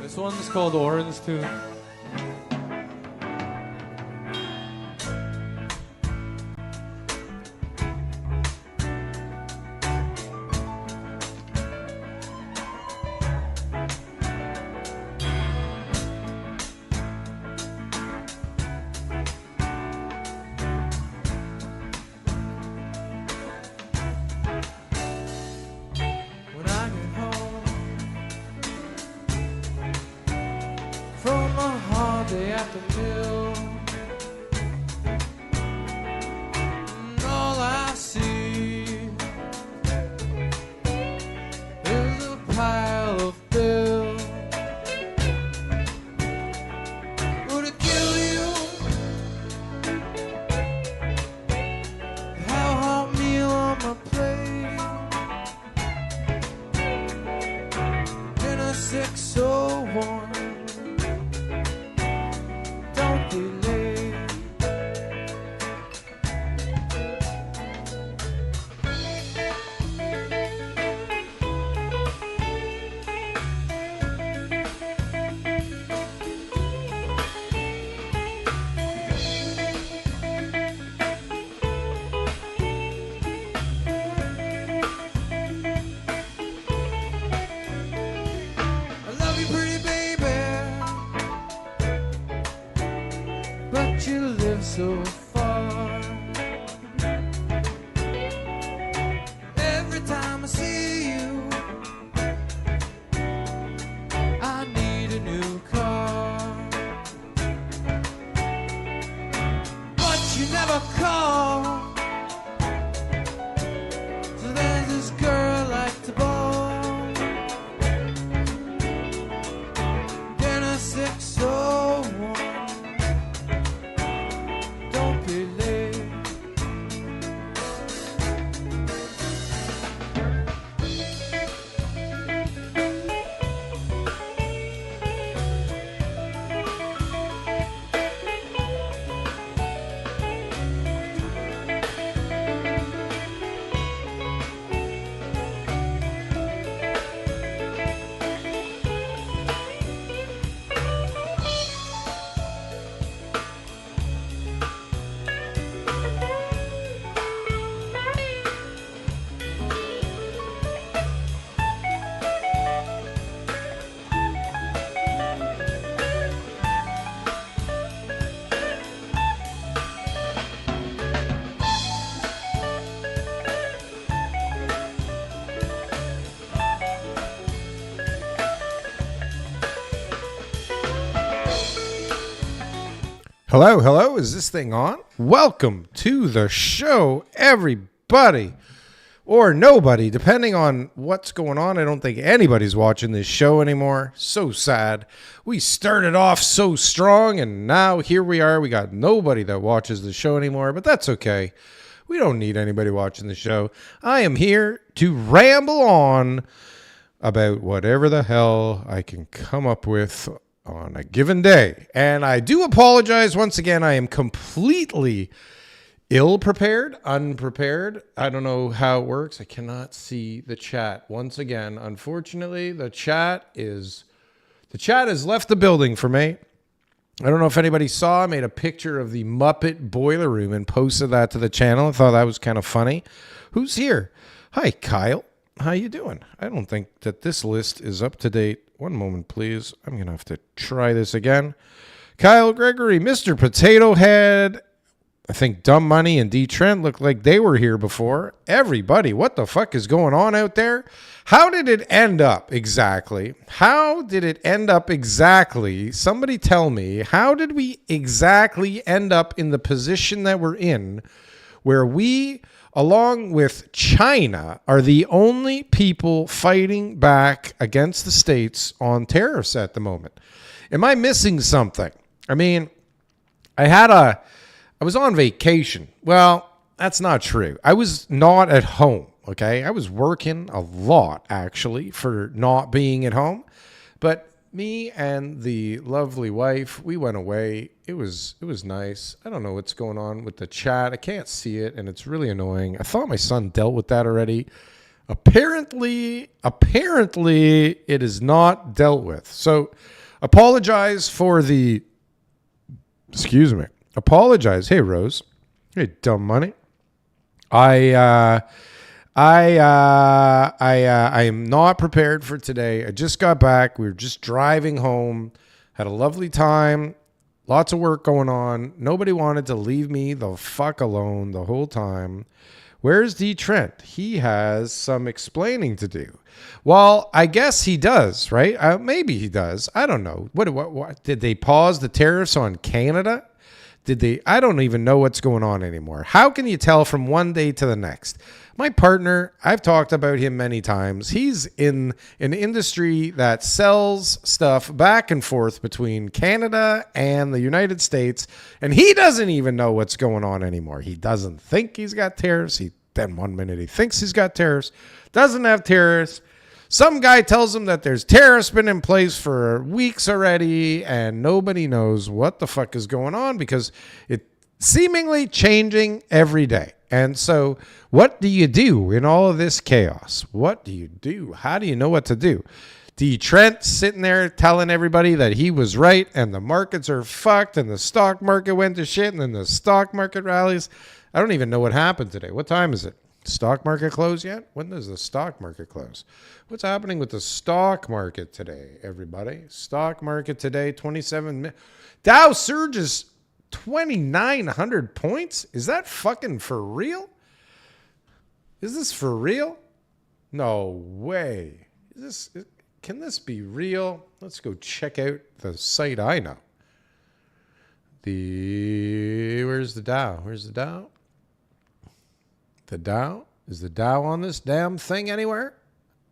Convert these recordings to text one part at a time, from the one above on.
This one's called Orange too. So far. Every time I see you, I need a new car. But you never call. So there's this girl I like to ball. Dinner 601. Hello, hello. Is this thing on? Welcome to the show, everybody. Or nobody, depending on what's going on. I don't think anybody's watching this show anymore. So sad. We started off so strong, and now here we are. We got nobody that watches the show anymore, but that's okay. We don't need anybody watching the show. I am here to ramble on about whatever the hell I can come up with on a given day. And I do apologize once again. I am completely ill-prepared, unprepared. I don't know how it works. I cannot see the chat. Once again, unfortunately, the chat has left the building for me. I don't know if anybody saw. I made a picture of the Muppet boiler room and posted that to the channel. I thought that was kind of funny. Who's here? Hi, Kyle. How you doing? I don't think that this list is up to date. One moment, please. I'm going to have to try this again. Kyle Gregory, Mr. Potato Head. I think Dumb Money and D. Trent look like they were here before. Everybody, what the fuck is going on out there? How did it end up exactly? How did it end up exactly? Somebody tell me, how did we exactly end up in the position that we're in where we, along with China, are the only people fighting back against the states on tariffs at the moment? Am I missing something? I mean, I was on vacation. Well, that's not true. I was not at home, okay? I was working a lot, actually, for not being at home. But me and the lovely wife, we went away. It was nice. I don't know what's going on with the chat. I can't see it, and it's really annoying. I thought my son dealt with that already. Apparently, it is not dealt with. So, apologize for the. Excuse me. Apologize. Hey, Rose. Hey, dumb money. I am not prepared for today. I just got back. We were just driving home. Had a lovely time. Lots of work going on. Nobody wanted to leave me the fuck alone the whole time. Where's D. Trent? He has some explaining to do. Well, I guess he does, right? Maybe he does. I don't know. What did they pause the tariffs on Canada? Did they? I don't even know what's going on anymore. How can you tell from one day to the next? My partner, I've talked about him many times. He's in an industry that sells stuff back and forth between Canada and the United States, and he doesn't even know what's going on anymore. He doesn't think he's got tariffs. Then one minute he thinks he's got tariffs, doesn't have tariffs. Some guy tells him that there's tariffs been in place for weeks already, and nobody knows what the fuck is going on because it's seemingly changing every day. And so what do you do in all of this chaos? What do you do? How do you know what to do? D. Trent sitting there telling everybody that he was right and the markets are fucked and the stock market went to shit and then the stock market rallies. I don't even know what happened today. What time is it? Stock market close yet? When does the stock market close? What's happening with the stock market today, everybody? Stock market today, 27. Dow surges 2,900 points? Is that fucking for real? Is this for real? No way. Can this be real? Let's go check out the site I know. Where's the Dow? Where's the Dow? The Dow? Is the Dow on this damn thing anywhere?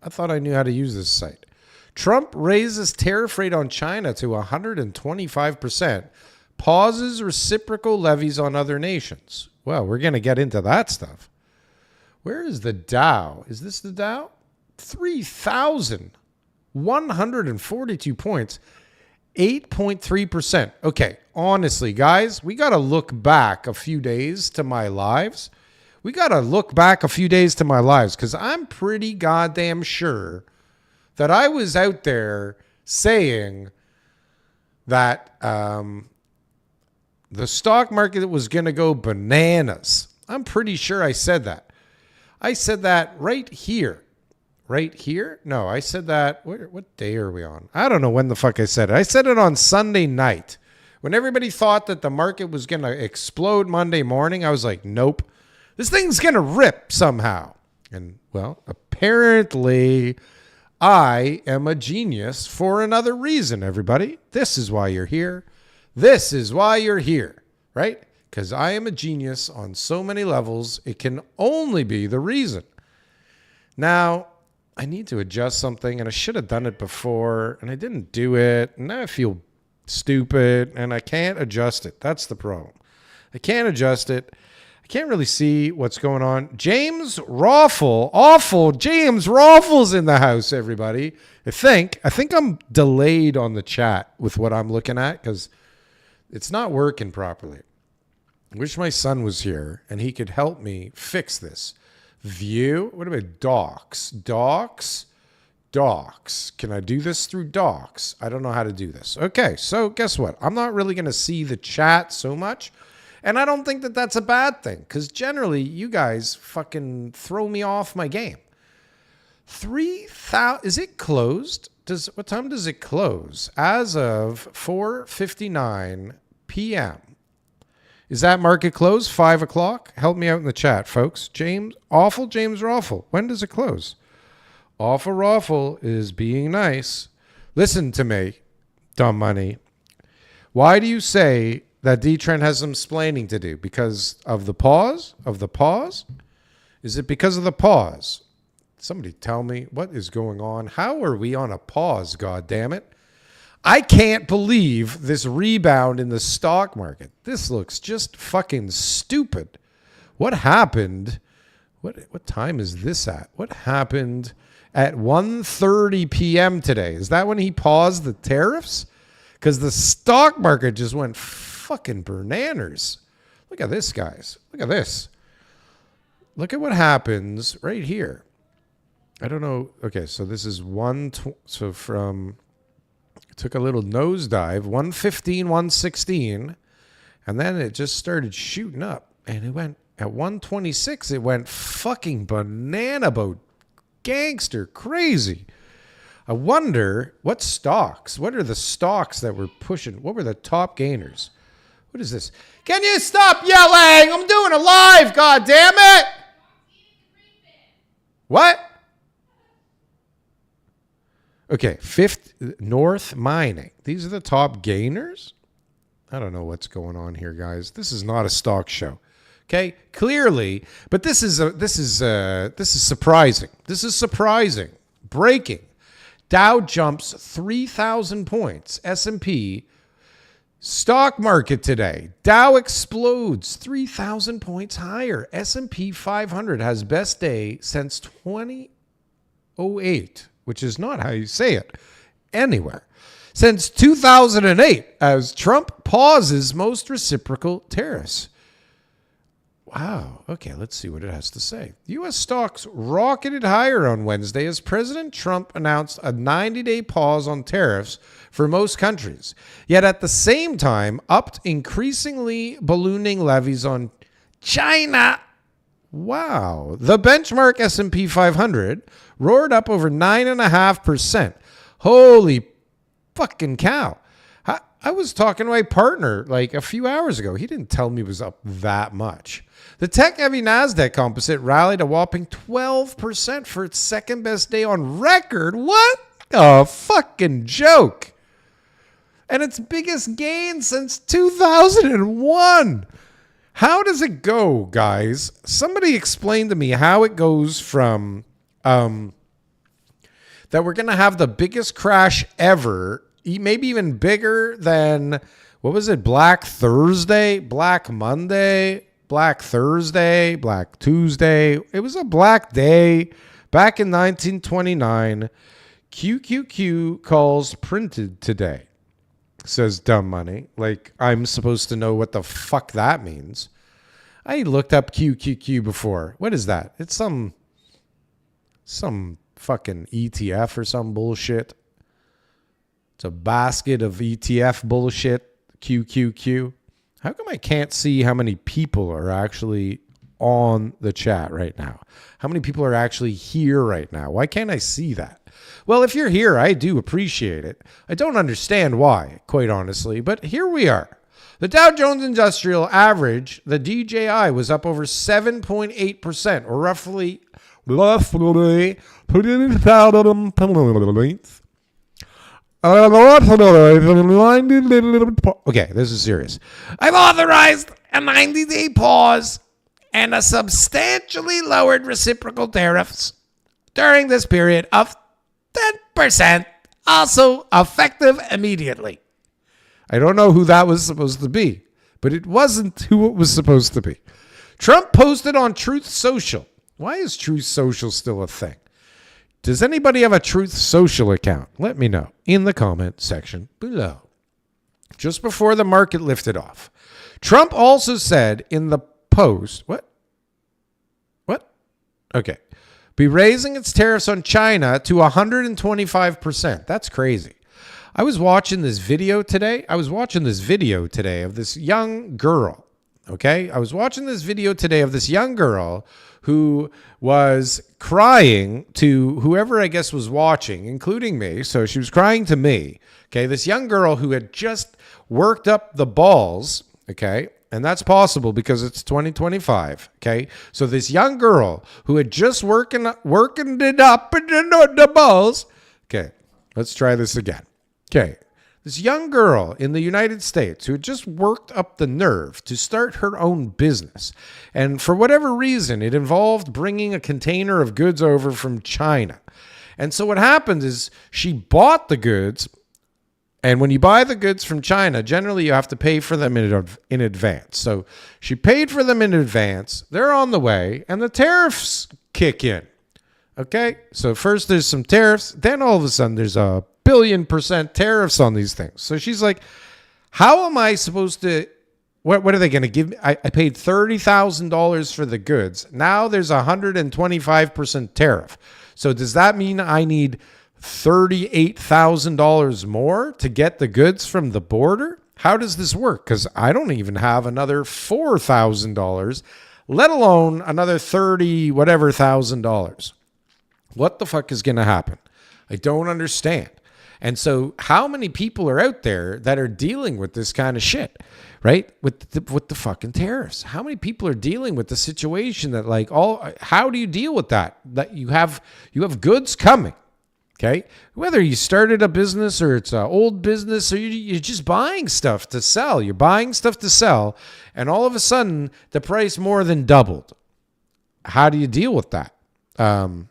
I thought I knew how to use this site. Trump raises tariff rate on China to 125%. Pauses reciprocal levies on other nations. Well, we're going to get into that stuff. Where is the Dow? Is this the Dow? 3,142 points. 8.3%. Okay, honestly, guys, we got to look back a few days to my lives. Because I'm pretty goddamn sure that I was out there saying that the stock market was going to go bananas. I'm pretty sure I said that. I said that right here. Right here? No, I said that. What day are we on? I don't know when the fuck I said it. I said it on Sunday night. When everybody thought that the market was going to explode Monday morning, I was like, nope. This thing's going to rip somehow. And, well, apparently I am a genius for another reason, everybody. This is why you're here. This is why you're here, right? Because I am a genius on so many levels. It can only be the reason. Now, I need to adjust something, and I should have done it before, and I didn't do it, and now I feel stupid, and I can't adjust it. That's the problem. I can't adjust it. I can't really see what's going on. James Raffle's in the house, everybody. I think I'm delayed on the chat with what I'm looking at because it's not working properly. I wish my son was here and he could help me fix this. View? What about docs? Docs? Can I do this through docs? I don't know how to do this. Okay, so guess what? I'm not really going to see the chat so much. And I don't think that that's a bad thing because generally you guys fucking throw me off my game. 3,000, is it closed? What time does it close? As of 4:59 p.m. Is that market close? 5 o'clock? Help me out in the chat, folks. James Raffle. When does it close? Awful Raffle is being nice. Listen to me, dumb money. Why do you say that D. Trent has some splaining to do? Because of the pause? Is it because of the pause? Somebody tell me what is going on. How are we on a pause, God damn it? I can't believe this rebound in the stock market. This looks just fucking stupid. What happened? What time is this at? What happened at 1:30 p.m. today? Is that when he paused the tariffs? Because the stock market just went fucking bananas. Look at this, guys. Look at this. Look at what happens right here. I don't know. Okay, so this is so from took a little nosedive, 115, 116, and then it just started shooting up, and it went at 126. It went fucking banana boat, gangster crazy. I wonder what stocks. What are the stocks that were pushing? What were the top gainers? What is this? Can you stop yelling? I'm doing a live. God damn it! What? Okay, Fifth North Mining. These are the top gainers? I don't know what's going on here, guys. This is not a stock show. Okay? Clearly, but this is surprising. This is surprising. Breaking. Dow jumps 3,000 points. S&P stock market today. Dow explodes 3,000 points higher. S&P 500 has best day since 2008. Which is not how you say it anywhere. Since 2008, as Trump pauses most reciprocal tariffs. Wow. Okay, let's see what it has to say. U.S. stocks rocketed higher on Wednesday as President Trump announced a 90-day pause on tariffs for most countries, yet at the same time upped increasingly ballooning levies on China. Wow. The benchmark S&P 500 roared up over 9.5%. Holy fucking cow. I was talking to my partner like a few hours ago. He didn't tell me it was up that much. The tech-heavy NASDAQ composite rallied a whopping 12% for its second best day on record. What a fucking joke. And its biggest gain since 2001. How does it go, guys? Somebody explain to me how it goes from that we're going to have the biggest crash ever, maybe even bigger than, what was it, Black Thursday, Black Monday, Black Thursday, Black Tuesday. It was a black day back in 1929. QQQ calls printed today, says Dumb Money. Like, I'm supposed to know what the fuck that means. I looked up QQQ before. What is that? It's some fucking ETF or some bullshit. It's a basket of ETF bullshit. QQQ. How come I can't see how many people are actually on the chat right now? How many people are actually here right now? Why can't I see that? Well, if you're here, I do appreciate it. I don't understand why, quite honestly, but here we are. The Dow Jones Industrial Average, the DJI, was up over 7.8%, or roughly okay, this is serious. I've authorized a 90-day pause and a substantially lowered reciprocal tariffs during this period of 10%, also effective immediately. I don't know who that was supposed to be, but it wasn't who it was supposed to be. Trump posted on Truth Social. Why is Truth Social still a thing? Does anybody have a Truth Social account? Let me know in the comment section below. Just before the market lifted off, Trump also said in the post, what? Okay. Be raising its tariffs on China to 125%. That's crazy. I was watching this video today of this young girl. Okay. I was watching this video today of this young girl who was crying to whoever I guess was watching, including me. So she was crying to me. Okay. This young girl who had just worked up the balls. Okay. And that's possible because it's 2025. Okay. So this young girl who had just working it up in the balls. Okay. Let's try this again. Okay. This young girl in the United States who had just worked up the nerve to start her own business. And for whatever reason, it involved bringing a container of goods over from China. And so what happened is she bought the goods. And when you buy the goods from China, generally you have to pay for them in advance. So she paid for them in advance. They're on the way. And the tariffs kick in. Okay? So first there's some tariffs. Then all of a sudden there's a billion% tariffs on these things. So she's like, how am I supposed to, what are they going to give me? I paid $30,000 for the goods. Now there's 125% tariff. So does that mean I need $38,000 more to get the goods from the border? How does this work? Because I don't even have another $4,000, let alone another $30 whatever thousand dollars. What the fuck is going to happen? I don't understand. And so how many people are out there that are dealing with this kind of shit, right? With the fucking tariffs. How many people are dealing with the situation that how do you deal with that? That you have goods coming, okay? Whether you started a business or it's an old business or you're just buying stuff to sell. You're buying stuff to sell and all of a sudden the price more than doubled. How do you deal with that? How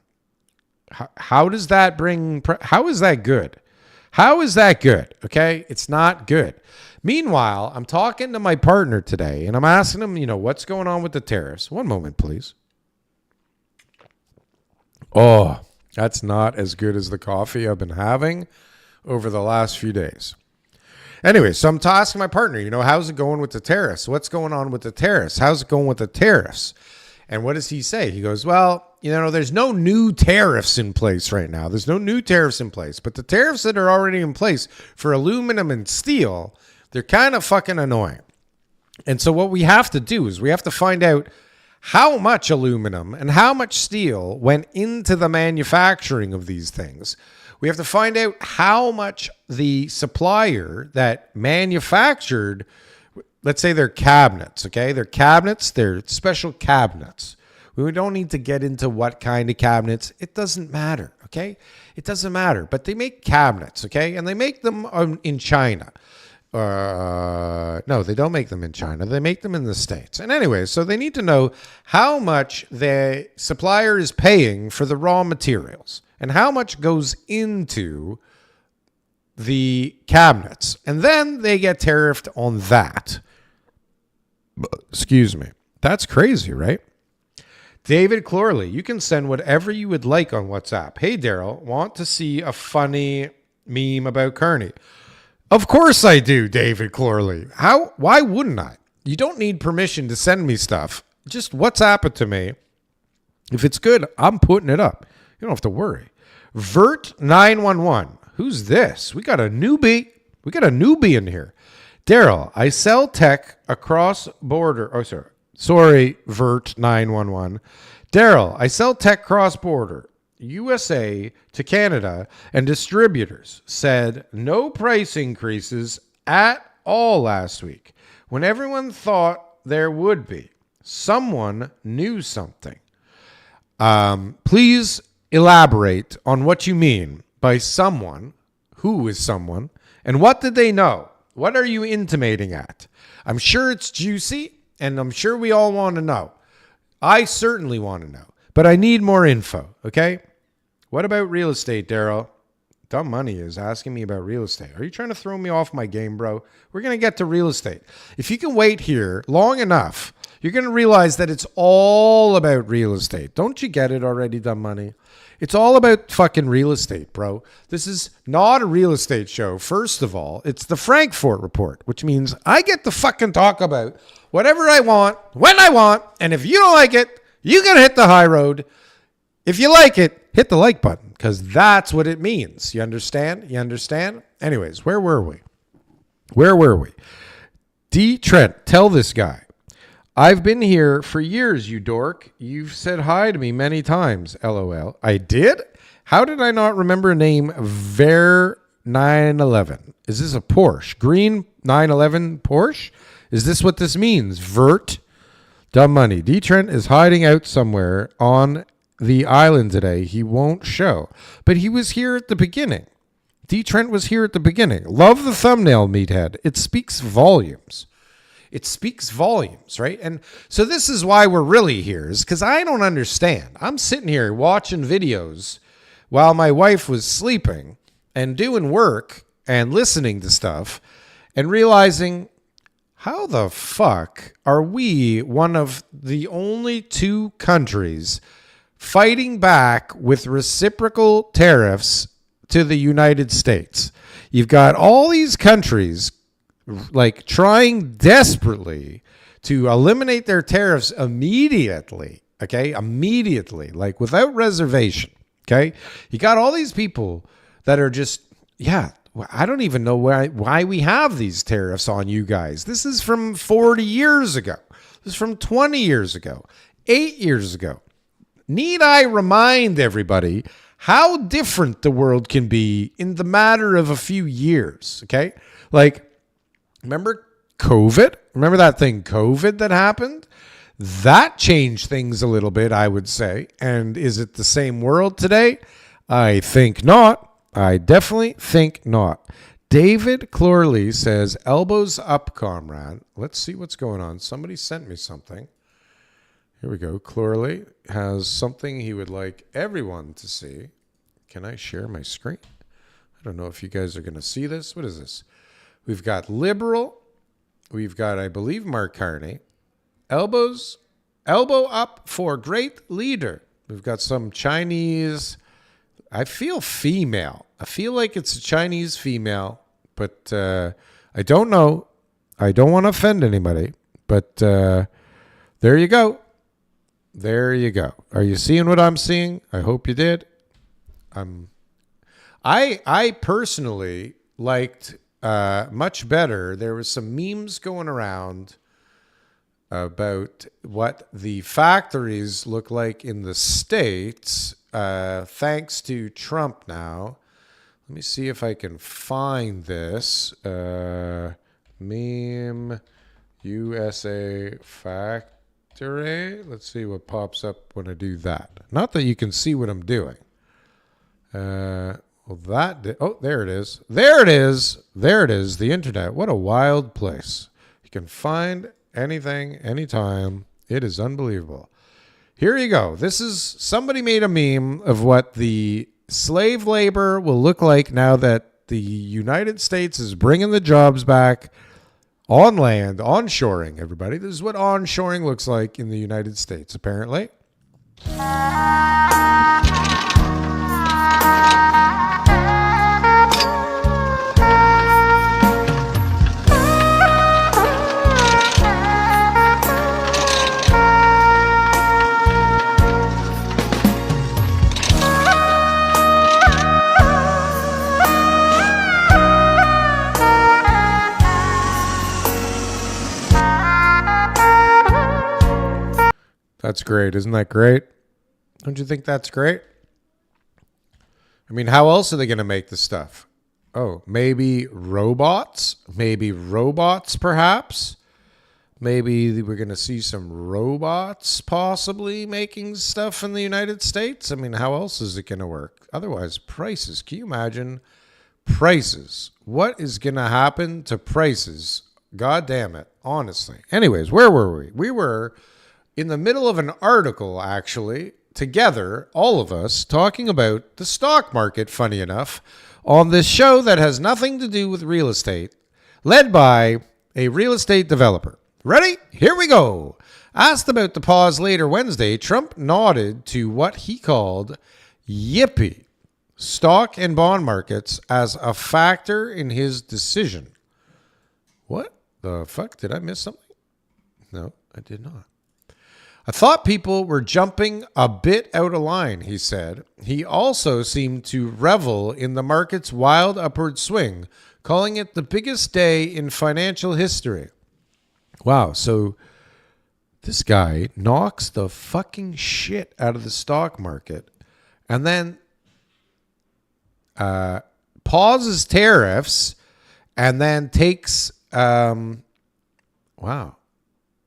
does that how is that good? How is that good? Okay. It's not good. Meanwhile, I'm talking to my partner today and I'm asking him, what's going on with the tariffs? One moment, please. Oh, that's not as good as the coffee I've been having over the last few days. Anyway, so I'm asking my partner, how's it going with the tariffs? What's going on with the tariffs? How's it going with the tariffs? And what does he say? He goes, well, there's no new tariffs in place right now. There's no new tariffs in place. But the tariffs that are already in place for aluminum and steel, they're kind of fucking annoying. And so what we have to do is we have to find out how much aluminum and how much steel went into the manufacturing of these things. We have to find out how much the supplier that manufactured, let's say they're cabinets, okay? They're special cabinets. We don't need to get into what kind of cabinets. It doesn't matter, okay? It doesn't matter. But they make cabinets, okay? And they make them in China. No, they don't make them in China. They make them in the States. And anyway, so they need to know how much the supplier is paying for the raw materials and how much goes into the cabinets. And then they get tariffed on that. Excuse me. That's crazy, right? David Clorley, you can send whatever you would like on WhatsApp. Hey, Darryl, want to see a funny meme about Kearney? Of course I do, David Clorley. Why wouldn't I? You don't need permission to send me stuff. Just WhatsApp it to me. If it's good, I'm putting it up. You don't have to worry. Vert911. Who's this? We got a newbie. We got a newbie in here. Darryl, I sell tech across border. Oh, sorry, Vert911. Darryl, I sell tech cross border, USA to Canada, and distributors said no price increases at all last week when everyone thought there would be. Someone knew something. Please elaborate on what you mean by someone. Who is someone? And what did they know? What are you intimating at? I'm sure it's juicy, and I'm sure we all want to know. I certainly want to know, but I need more info, okay? What about real estate, Darryl? Dumb Money is asking me about real estate. Are you trying to throw me off my game, bro? We're going to get to real estate. If you can wait here long enough, you're going to realize that it's all about real estate. Don't you get it already, Dumb Money? It's all about fucking real estate, bro. This is not a real estate show. First of all, it's the Frankfort Report, which means I get to fucking talk about whatever I want, when I want, and if you don't like it, you got to hit the high road. If you like it, hit the like button, because that's what it means. You understand? You understand? Anyways, where were we? D. Trent, tell this guy. I've been here for years, you dork. You've said hi to me many times, LOL. I did? How did I not remember a name? Ver 911. Is this a Porsche? Green 911 Porsche? Is this what this means? Vert? Dumb Money. D. Trent is hiding out somewhere on the island today. He won't show. But he was here at the beginning. D. Trent was here at the beginning. Love the thumbnail, meathead. It speaks volumes. It speaks volumes, right? And so this is why we're really here, is because I don't understand. I'm sitting here watching videos while my wife was sleeping and doing work and listening to stuff and realizing, how the fuck are we one of the only two countries fighting back with reciprocal tariffs to the United States? You've got all these countries like trying desperately to eliminate their tariffs immediately, okay? Immediately, like without reservation, Okay. You got all these people that are just, I don't even know why we have these tariffs on you guys. This is from 40 years ago. This is from 20 years ago, 8 years ago. Need I remind everybody how different the world can be in the matter of a few years? Okay. Like, remember COVID? Remember that thing, COVID, that happened? That changed things a little bit, I would say. And is it the same world today? I think not. I definitely think not. David Clorley says, elbows up, comrade. Let's see what's going on. Somebody sent me something. Here we go. Clorley has something he would like everyone to see. Can I share my screen? I don't know if you guys are going to see this. What is this? We've got Liberal. We've got, I believe, Mark Carney. Elbow up for great leader. We've got some Chinese, I feel female. I feel like it's a Chinese female, but I don't know. I don't want to offend anybody, but there you go. There you go. Are you seeing what I'm seeing? I hope you did. I personally liked much better. There was some memes going around about what the factories look like in the States, thanks to Trump now. Let me see if I can find this. Meme USA factory. Let's see what pops up when I do that. Not that you can see what I'm doing. There it is. There it is. There it is. The internet. What a wild place. You can find anything, anytime. It is unbelievable. Here you go. This is, somebody made a meme of what the slave labor will look like now that the United States is bringing the jobs back on land, onshoring, everybody. This is what onshoring looks like in the United States, apparently. That's great. Isn't that great? Don't you think that's great? I mean, how else are they going to make the stuff? Oh, maybe robots? Maybe robots, perhaps? Maybe we're going to see some robots possibly making stuff in the United States? I mean, how else is it going to work? Otherwise, prices. Can you imagine prices? What is going to happen to prices? God damn it. Honestly. Anyways, where were we? We were in the middle of an article, actually, together, all of us, talking about the stock market, funny enough, on this show that has nothing to do with real estate, led by a real estate developer. Ready? Here we go. Asked about the pause later Wednesday, Trump nodded to what he called yippee stock and bond markets as a factor in his decision. What the fuck? Did I miss something? No, I did not. I thought people were jumping a bit out of line, he said. He also seemed to revel in the market's wild upward swing, calling it the biggest day in financial history. Wow, so this guy knocks the fucking shit out of the stock market and then pauses tariffs and then takes... wow.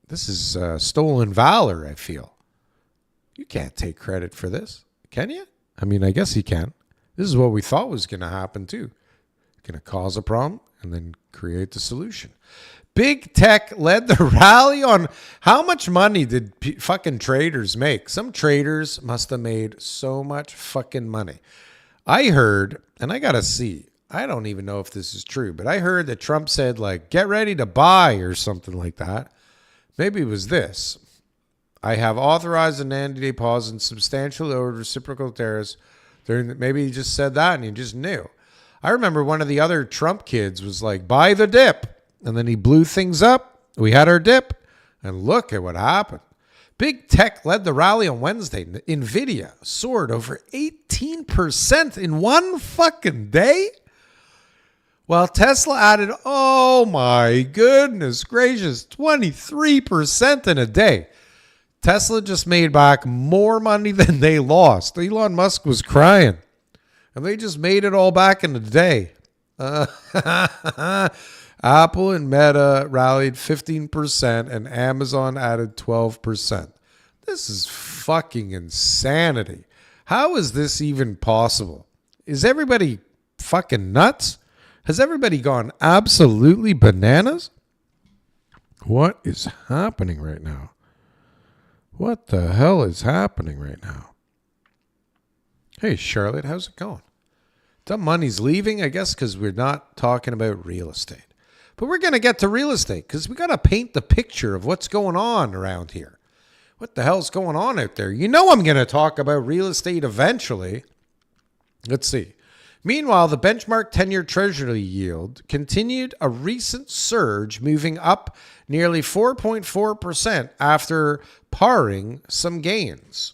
This is stolen valor, I feel. You can't take credit for this, can you? I mean, I guess you can. This is what we thought was going to happen, too. Going to cause a problem and then create the solution. Big tech led the rally on how much money did fucking traders make? Some traders must have made so much fucking money. I heard, and I got to see, I don't even know if this is true, but I heard that Trump said, like, get ready to buy or something like that. Maybe it was this. I have authorized a 90-day pause and substantially lowered reciprocal tariffs. Maybe he just said that and he just knew. I remember one of the other Trump kids was like, buy the dip. And then he blew things up. We had our dip. And look at what happened. Big tech led the rally on Wednesday. Nvidia soared over 18% in one fucking day. While Tesla added, oh my goodness gracious, 23% in a day. Tesla just made back more money than they lost. Elon Musk was crying. And they just made it all back in a day. Apple and Meta rallied 15% and Amazon added 12%. This is fucking insanity. How is this even possible? Is everybody fucking nuts? Has everybody gone absolutely bananas? What is happening right now? What the hell is happening right now? Hey, Charlotte, how's it going? Dumb money's leaving, I guess, because we're not talking about real estate. But we're going to get to real estate because we got to paint the picture of what's going on around here. What the hell's going on out there? You know I'm going to talk about real estate eventually. Let's see. Meanwhile, the benchmark 10-year Treasury yield continued a recent surge, moving up nearly 4.4% after paring some gains.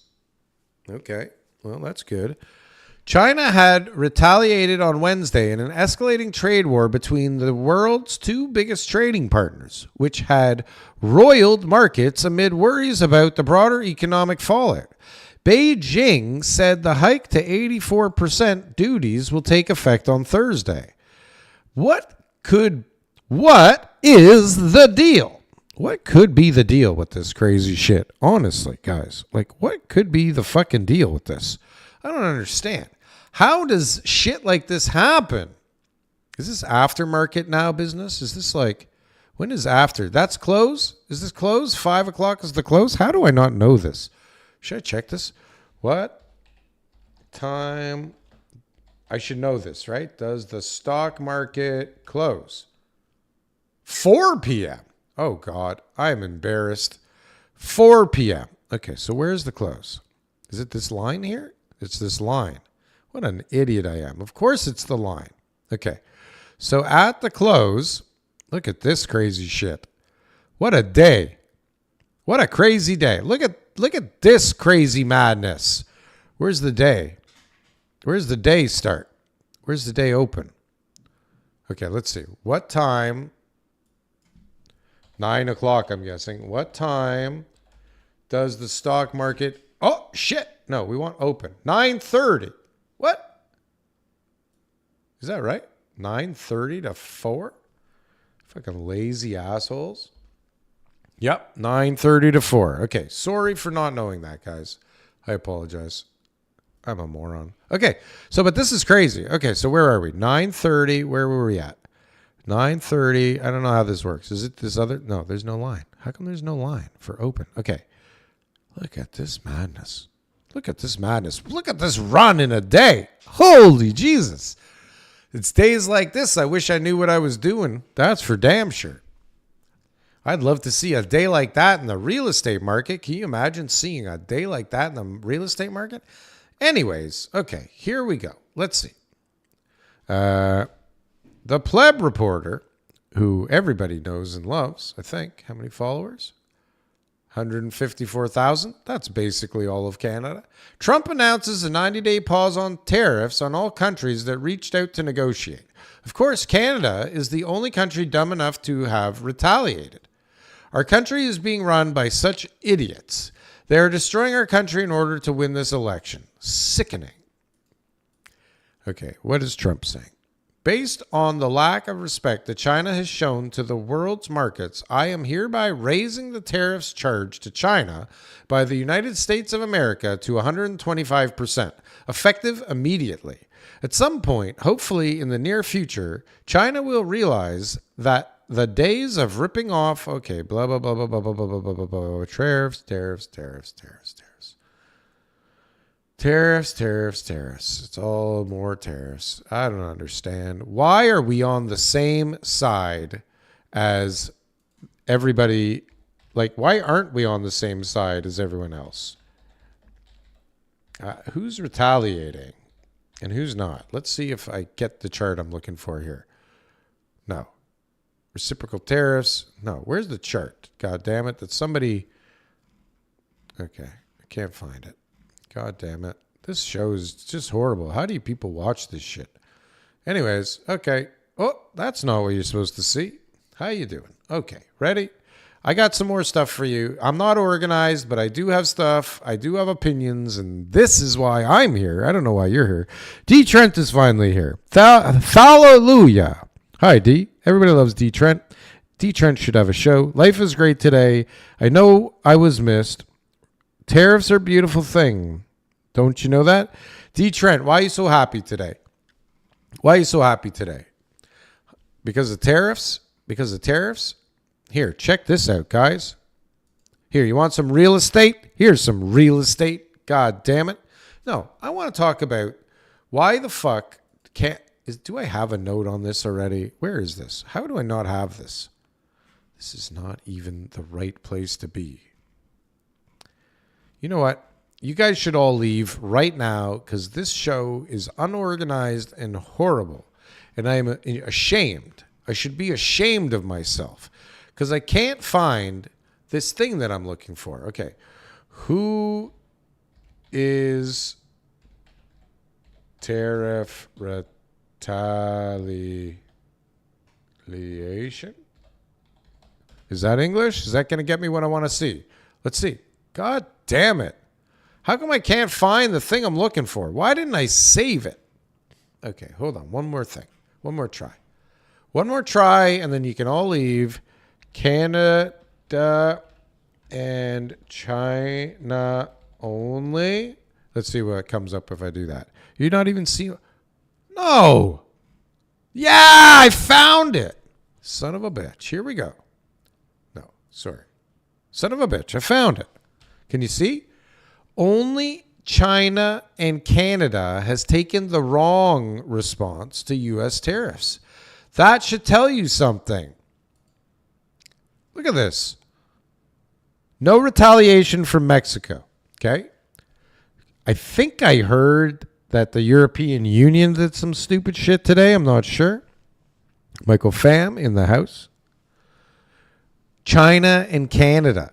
Okay, well, that's good. China had retaliated on Wednesday in an escalating trade war between the world's two biggest trading partners, which had roiled markets amid worries about the broader economic fallout. Beijing said the hike to 84% duties will take effect on Thursday. What is the deal? What could be the deal with this crazy shit? Honestly, guys, like what could be the fucking deal with this? I don't understand. How does shit like this happen? Is this aftermarket now business? Is this like, when is after? That's close? Is this close? 5 o'clock is the close? How do I not know this? Should I check this? What time? I should know this, right? Does the stock market close? 4 p.m. Oh, God. I am embarrassed. 4 p.m. Okay, so where's the close? Is it this line here? It's this line. What an idiot I am. Of course it's the line. Okay, so at the close, look at this crazy shit. What a day. What a crazy day. Look at this crazy madness. Where's the day? Where's the day start? Where's the day open? Okay, let's see. What time? 9 o'clock, I'm guessing. What time does the stock market... Oh, shit. No, we want open. 9:30. What? Is that right? 9:30 to 4? Fucking lazy assholes. Yep, 9:30 to 4. Okay, sorry for not knowing that, guys. I apologize. I'm a moron. Okay, so but this is crazy. Okay, so where are we? 9:30. Where were we at? 9:30. I don't know how this works. Is it this other? No, there's no line. How come there's no line for open? Okay, look at this madness. Look at this madness. Look at this run in a day. Holy Jesus. It's days like this. I wish I knew what I was doing. That's for damn sure. I'd love to see a day like that in the real estate market. Can you imagine seeing a day like that in the real estate market? Anyways, okay, here we go. Let's see. The Pleb Reporter, who everybody knows and loves, I think. How many followers? 154,000. That's basically all of Canada. Trump announces a 90-day pause on tariffs on all countries that reached out to negotiate. Of course, Canada is the only country dumb enough to have retaliated. Our country is being run by such idiots. They are destroying our country in order to win this election. Sickening. Okay, what is Trump saying? Based on the lack of respect that China has shown to the world's markets, I am hereby raising the tariffs charged to China by the United States of America to 125%, effective immediately. At some point, hopefully in the near future, China will realize that the days of ripping off, okay, blah, blah, blah, blah, blah, blah, blah, blah, blah, blah, blah, tariffs. It's all more tariffs. I don't understand. Why are we on the same side as everybody? Like, why aren't we on the same side as everyone else? Who's retaliating and who's not? Let's see if I get the chart I'm looking for here. No. Reciprocal tariffs. No. Where's the chart? God damn it. That somebody... Okay. I can't find it. God damn it. This show is just horrible. How do you people watch this shit? Anyways, okay. Oh, that's not what you're supposed to see. How you doing? Okay. Ready? I got some more stuff for you. I'm not organized, but I do have stuff. I do have opinions, and this is why I'm here. I don't know why you're here. D. Trent is finally here. Hallelujah. Hi, D. Everybody loves D. Trent. D. Trent should have a show. Life is great today. I know I was missed. Tariffs are a beautiful thing. Don't you know that? D. Trent, why are you so happy today? Why are you so happy today? Because of tariffs? Because of tariffs? Here, check this out, guys. Here, you want some real estate? Here's some real estate. God damn it. No, I want to talk about why the fuck do I have a note on this already? Where is this? How do I not have this? This is not even the right place to be. You know what? You guys should all leave right now because this show is unorganized and horrible. And I am ashamed. I should be ashamed of myself. Because I can't find this thing that I'm looking for. Okay. Who is tariff retaliation? Is that English? Is that going to get me what I want to see? Let's see. God damn it. How come I can't find the thing I'm looking for? Why didn't I save it? Okay, hold on. One more thing. One more try. One more try, and then you can all leave. Canada and China only. Let's see what comes up if I do that. You're not even seeing. No. Yeah, I found it. Son of a bitch. Here we go. No, sorry. Son of a bitch. I found it. Can you see? Only China and Canada has taken the wrong response to U.S. tariffs. That should tell you something. Look at this. No retaliation from Mexico. Okay. I think I heard that the European Union did some stupid shit today. I'm not sure. Michael Pham in the house. China and Canada.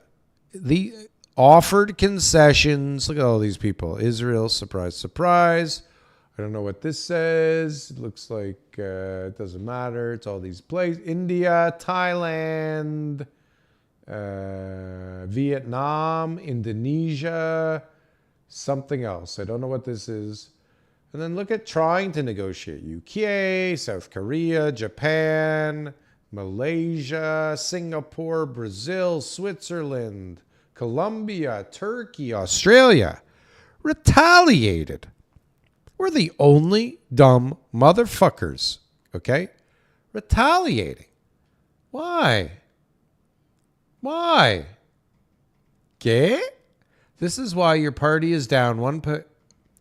The offered concessions. Look at all these people. Israel, surprise, surprise. I don't know what this says. It looks like it doesn't matter. It's all these places. India, Thailand, Vietnam, Indonesia, something else. I don't know what this is. And then look at trying to negotiate. UK, South Korea, Japan, Malaysia, Singapore, Brazil, Switzerland, Colombia, Turkey, Australia. Retaliated. We're the only dumb motherfuckers, okay? Retaliating. Why? Why? Okay? This is why your party is down one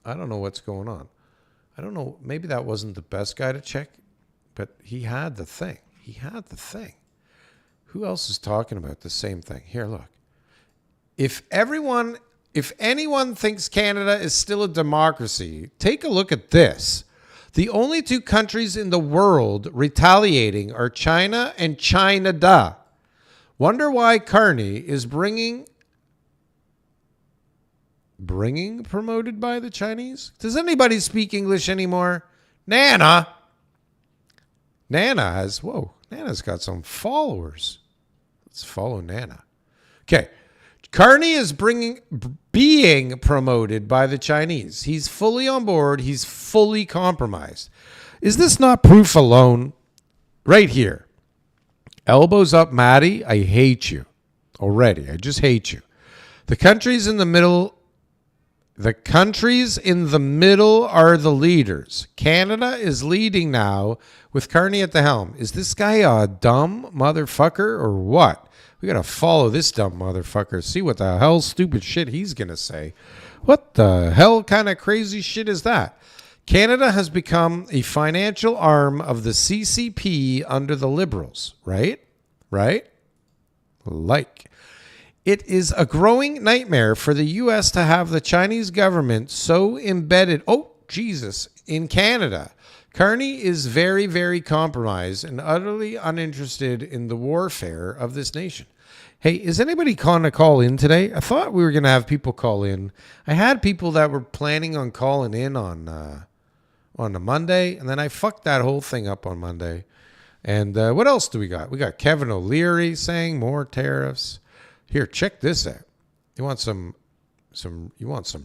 I don't know what's going on. I don't know. Maybe that wasn't the best guy to check, but he had the thing. He had the thing. Who else is talking about the same thing? Here, look. If anyone thinks Canada is still a democracy, take a look at this. The only two countries in the world retaliating are China and Chinada. Wonder why Carney is bringing promoted by the Chinese? Does anybody speak English anymore? Nana's got some followers. Let's follow Nana. Okay. Carney is being promoted by the Chinese. He's fully on board. He's fully compromised. Is this not proof alone? Right here. Elbows up, Maddie. I hate you already. I just hate you. The countries in the middle are the leaders. Canada is leading now with Carney at the helm. Is this guy a dumb motherfucker or what? We got to follow this dumb motherfucker. See what the hell stupid shit he's going to say. What the hell kind of crazy shit is that? Canada has become a financial arm of the CCP under the Liberals, right? Right? Like. It is a growing nightmare for the U.S. to have the Chinese government so embedded, in Canada. Carney is very, very compromised and utterly uninterested in the warfare of this nation. Hey, is anybody going to call in today? I thought we were going to have people call in. I had people that were planning on calling in on a Monday, and then I fucked that whole thing up on Monday. And what else do we got? We got Kevin O'Leary saying more tariffs. Here, check this out. You want some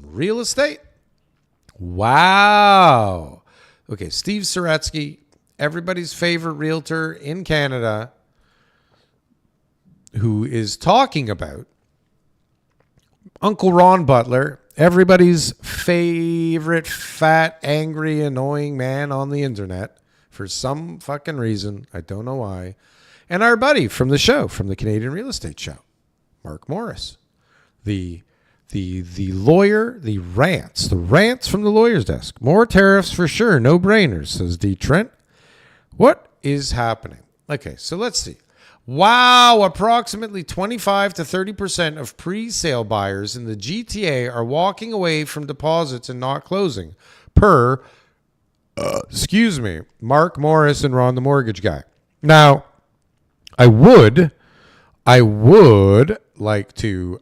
real estate? Wow. Okay, Steve Saretsky, everybody's favorite realtor in Canada, who is talking about Uncle Ron Butler, everybody's favorite fat, angry, annoying man on the internet for some fucking reason. I don't know why. And our buddy from the show, from the Canadian Real Estate Show, Mark Morris. The lawyer, the rants from the lawyer's desk. More tariffs for sure, no brainers, says D. Trent. What is happening? Okay, so let's see. Wow, approximately 25 to 30% of pre-sale buyers in the GTA are walking away from deposits and not closing, per, Mark Morris and Ron the Mortgage Guy. Now, I would like to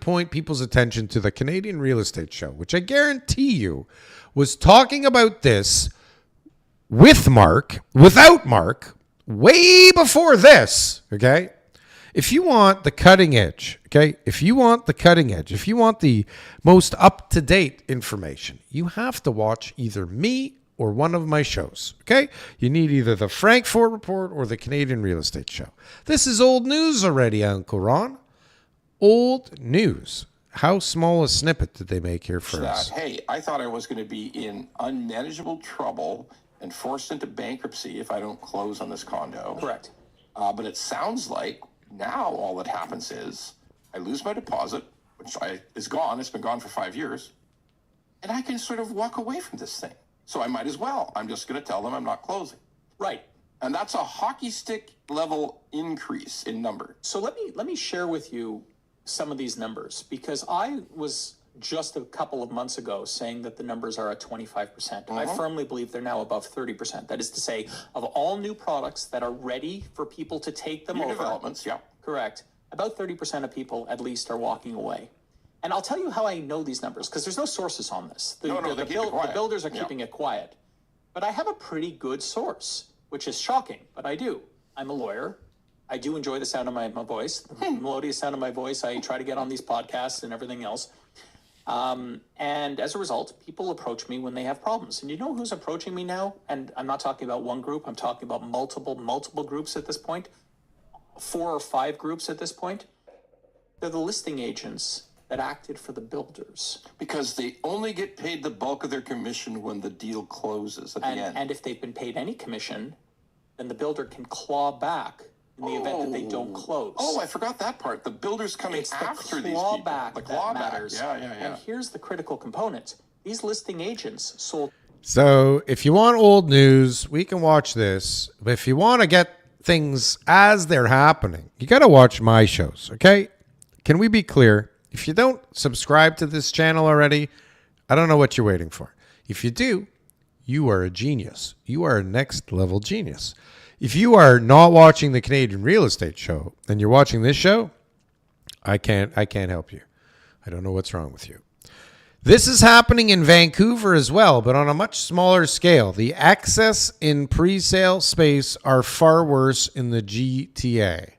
point people's attention to the Canadian Real Estate Show, which I guarantee you was talking about this with Mark, without Mark, way before this, okay? If you want the cutting edge, okay? If you want the most up-to-date information, you have to watch either me or one of my shows, okay? You need either the Frankfort Report or the Canadian Real Estate Show. This is old news already, Uncle Ron. Old news. How small a snippet did they make here for us? Hey, I thought I was going to be in unmanageable trouble and forced into bankruptcy if I don't close on this condo. Correct. But it sounds like now all that happens is I lose my deposit, which is gone. It's been gone for 5 years. And I can sort of walk away from this thing. So I might as well. I'm just going to tell them I'm not closing. Right. And that's a hockey stick level increase in number. So let me share with you some of these numbers, because I was just a couple of months ago saying that the numbers are at 25%. I firmly believe they're now above 30%. That is to say, of all new products that are ready for people to take them New over. developments, yeah. Correct. About 30% of people at least are walking away. And I'll tell you how I know these numbers, because there's no sources on this. The builders are keeping it quiet. But I have a pretty good source, which is shocking, but I do. I'm a lawyer. I do enjoy the sound of my voice, the melodious sound of my voice. I try to get on these podcasts and everything else. And as a result, people approach me when they have problems. And you know who's approaching me now? And I'm not talking about one group. I'm talking about multiple groups at this point. 4 or 5 groups at this point. They're the listing agents that acted for the builders. Because they only get paid the bulk of their commission when the deal closes at the end. And if they've been paid any commission, then the builder can claw back in the event that they don't close. Oh, I forgot that part. The builder's coming after these people. The clawback matters. Yeah. And here's the critical component. These listing agents sold. So if you want old news, we can watch this. But if you want to get things as they're happening, you got to watch my shows, okay? Can we be clear? If you don't subscribe to this channel already, I don't know what you're waiting for. If you do, you are a genius. You are a next level genius. If you are not watching the Canadian Real Estate Show and you're watching this show, I can't help you. I don't know what's wrong with you. This is happening in Vancouver as well, but on a much smaller scale. The access in pre-sale space are far worse in the GTA.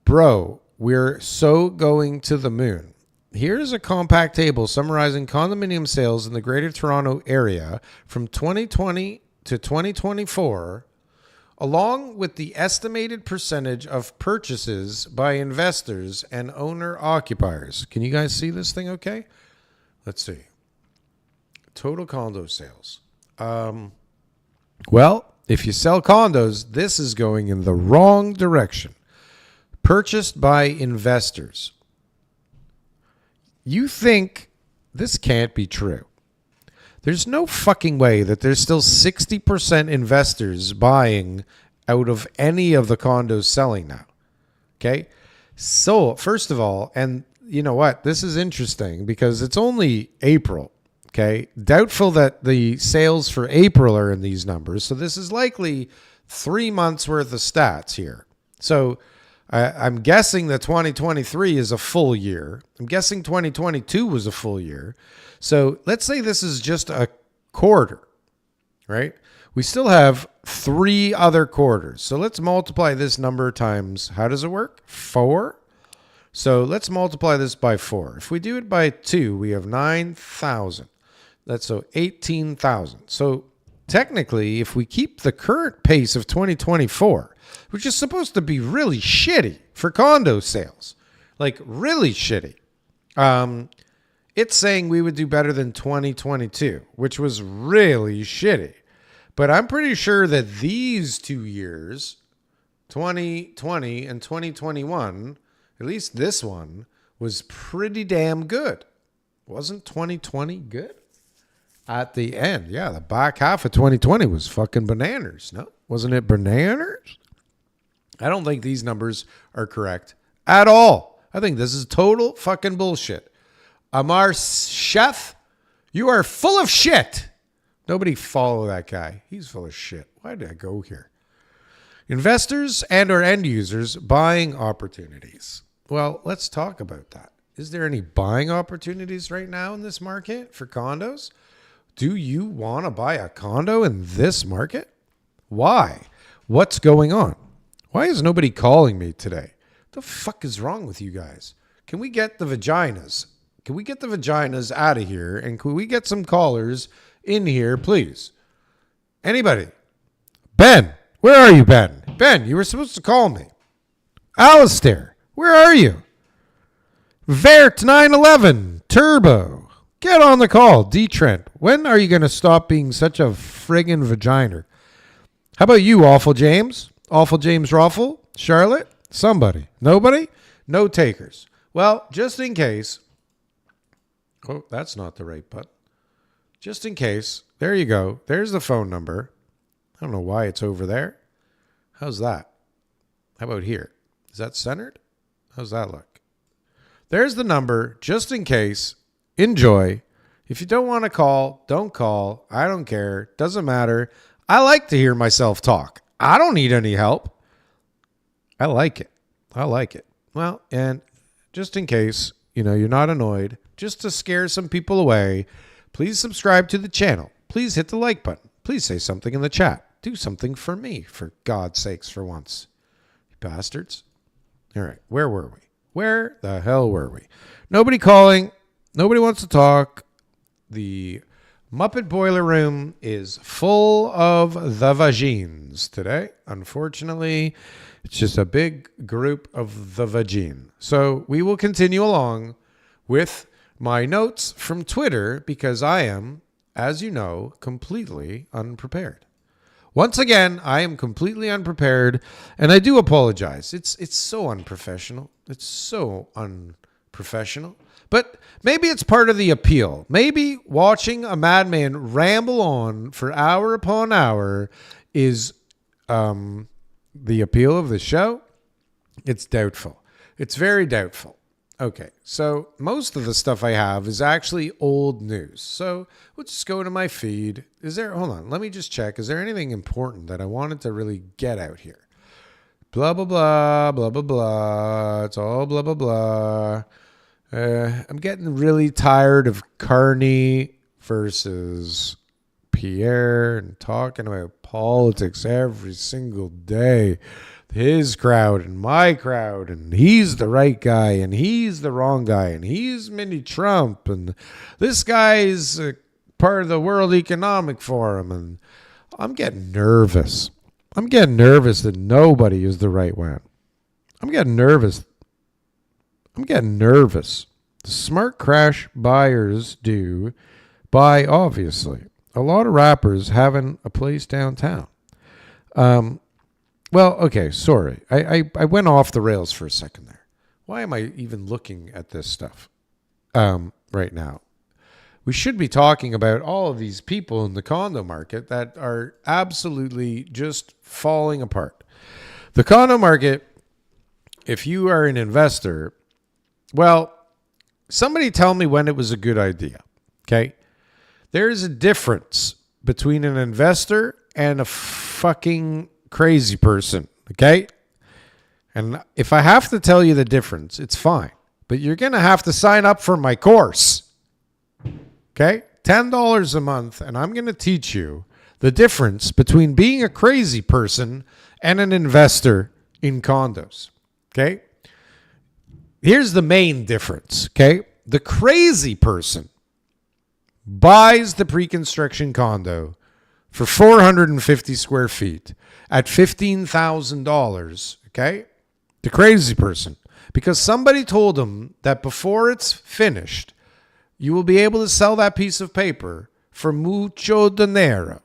Bro, we're so going to the moon. Here's a compact table summarizing condominium sales in the Greater Toronto Area from 2020 to 2024, along with the estimated percentage of purchases by investors and owner-occupiers. Can you guys see this thing okay? Let's see. Total condo sales. Well, if you sell condos, this is going in the wrong direction. Purchased by investors. You think this can't be true. There's no fucking way that there's still 60% investors buying out of any of the condos selling now. Okay? So, first of all, and you know what? This is interesting because it's only April. Okay? Doubtful that the sales for April are in these numbers. So this is likely 3 months worth of stats here. So I'm guessing that 2023 is a full year. I'm guessing 2022 was a full year. So let's say this is just a quarter, right? We still have 3 other quarters. So let's multiply this number times, how does it work? 4. So let's multiply this by 4. If we do it by 2, we have 9,000. That's so 18,000. So technically, if we keep the current pace of 2024, which is supposed to be really shitty for condo sales, like really shitty, it's saying we would do better than 2022, which was really shitty. But I'm pretty sure that these 2 years, 2020 and 2021, at least this one, was pretty damn good. Wasn't 2020 good? At the end, yeah, the back half of 2020 was fucking bananas. No, wasn't it bananas? I don't think these numbers are correct at all. I think this is total fucking bullshit. Amar Chef, you are full of shit. Nobody follow that guy. He's full of shit. Why did I go here? Investors and or end users buying opportunities. Well, let's talk about that. Is there any buying opportunities right now in this market for condos? Do you want to buy a condo in this market? Why? What's going on? Why is nobody calling me today? What the fuck is wrong with you guys? Can we get the vaginas? Can we get the vaginas out of here? And can we get some callers in here, please? Anybody? Ben, where are you, Ben? Ben, you were supposed to call me. Alistair, where are you? Vert 911 Turbo, get on the call. D Trent, when are you going to stop being such a friggin' vagina? How about you, Awful James? Awful James Raffle? Charlotte? Somebody? Nobody? No takers. Well, just in case. Oh, that's not the right button. Just in case, there you go. There's the phone number. I don't know why it's over there. How's that? How about here? Is that centered? How's that look? There's the number, just in case. Enjoy. If you don't want to call, don't call. I don't care. Doesn't matter. I like to hear myself talk. I don't need any help. I like it. I like it. Well, and just in case, you're not annoyed, just to scare some people away, please subscribe to the channel. Please hit the like button. Please say something in the chat. Do something for me, for God's sakes, for once. You bastards. All right, where were we? Where the hell were we? Nobody calling. Nobody wants to talk. The Muppet Boiler Room is full of the vagines today. Unfortunately, it's just a big group of the vagine. So we will continue along with my notes from Twitter because I am, as you know, completely unprepared. Once again, I am completely unprepared, and I do apologize. It's so unprofessional. It's so unprofessional. But maybe it's part of the appeal. Maybe watching a madman ramble on for hour upon hour is the appeal of the show. It's doubtful. It's very doubtful. Okay, so most of the stuff I have is actually old news. So we'll just go to my feed. Hold on, let me just check. Is there anything important that I wanted to really get out here? Blah, blah, blah, blah, blah, blah. It's all blah, blah, blah. I'm getting really tired of Carney versus Pierre and talking about politics every single day. His crowd and my crowd, and he's the right guy and he's the wrong guy and he's Mini Trump and this guy's part of the World Economic Forum, and I'm getting nervous. I'm getting nervous that nobody is the right one. I'm getting nervous. The smart crash buyers do buy, obviously. A lot of rappers having a place downtown. Well, okay, sorry. I went off the rails for a second there. Why am I even looking at this stuff right now? We should be talking about all of these people in the condo market that are absolutely just falling apart. The condo market, if you are an investor, well, somebody tell me when it was a good idea, okay? There is a difference between an investor and a fucking crazy person, okay? And if I have to tell you the difference, it's fine. But you're going to have to sign up for my course. Okay? $10 a month, and I'm going to teach you the difference between being a crazy person and an investor in condos. Okay? Here's the main difference. Okay? The crazy person buys the pre-construction condo for 450 square feet at $15,000. Okay? The crazy person. Because somebody told him that before it's finished, you will be able to sell that piece of paper for mucho dinero.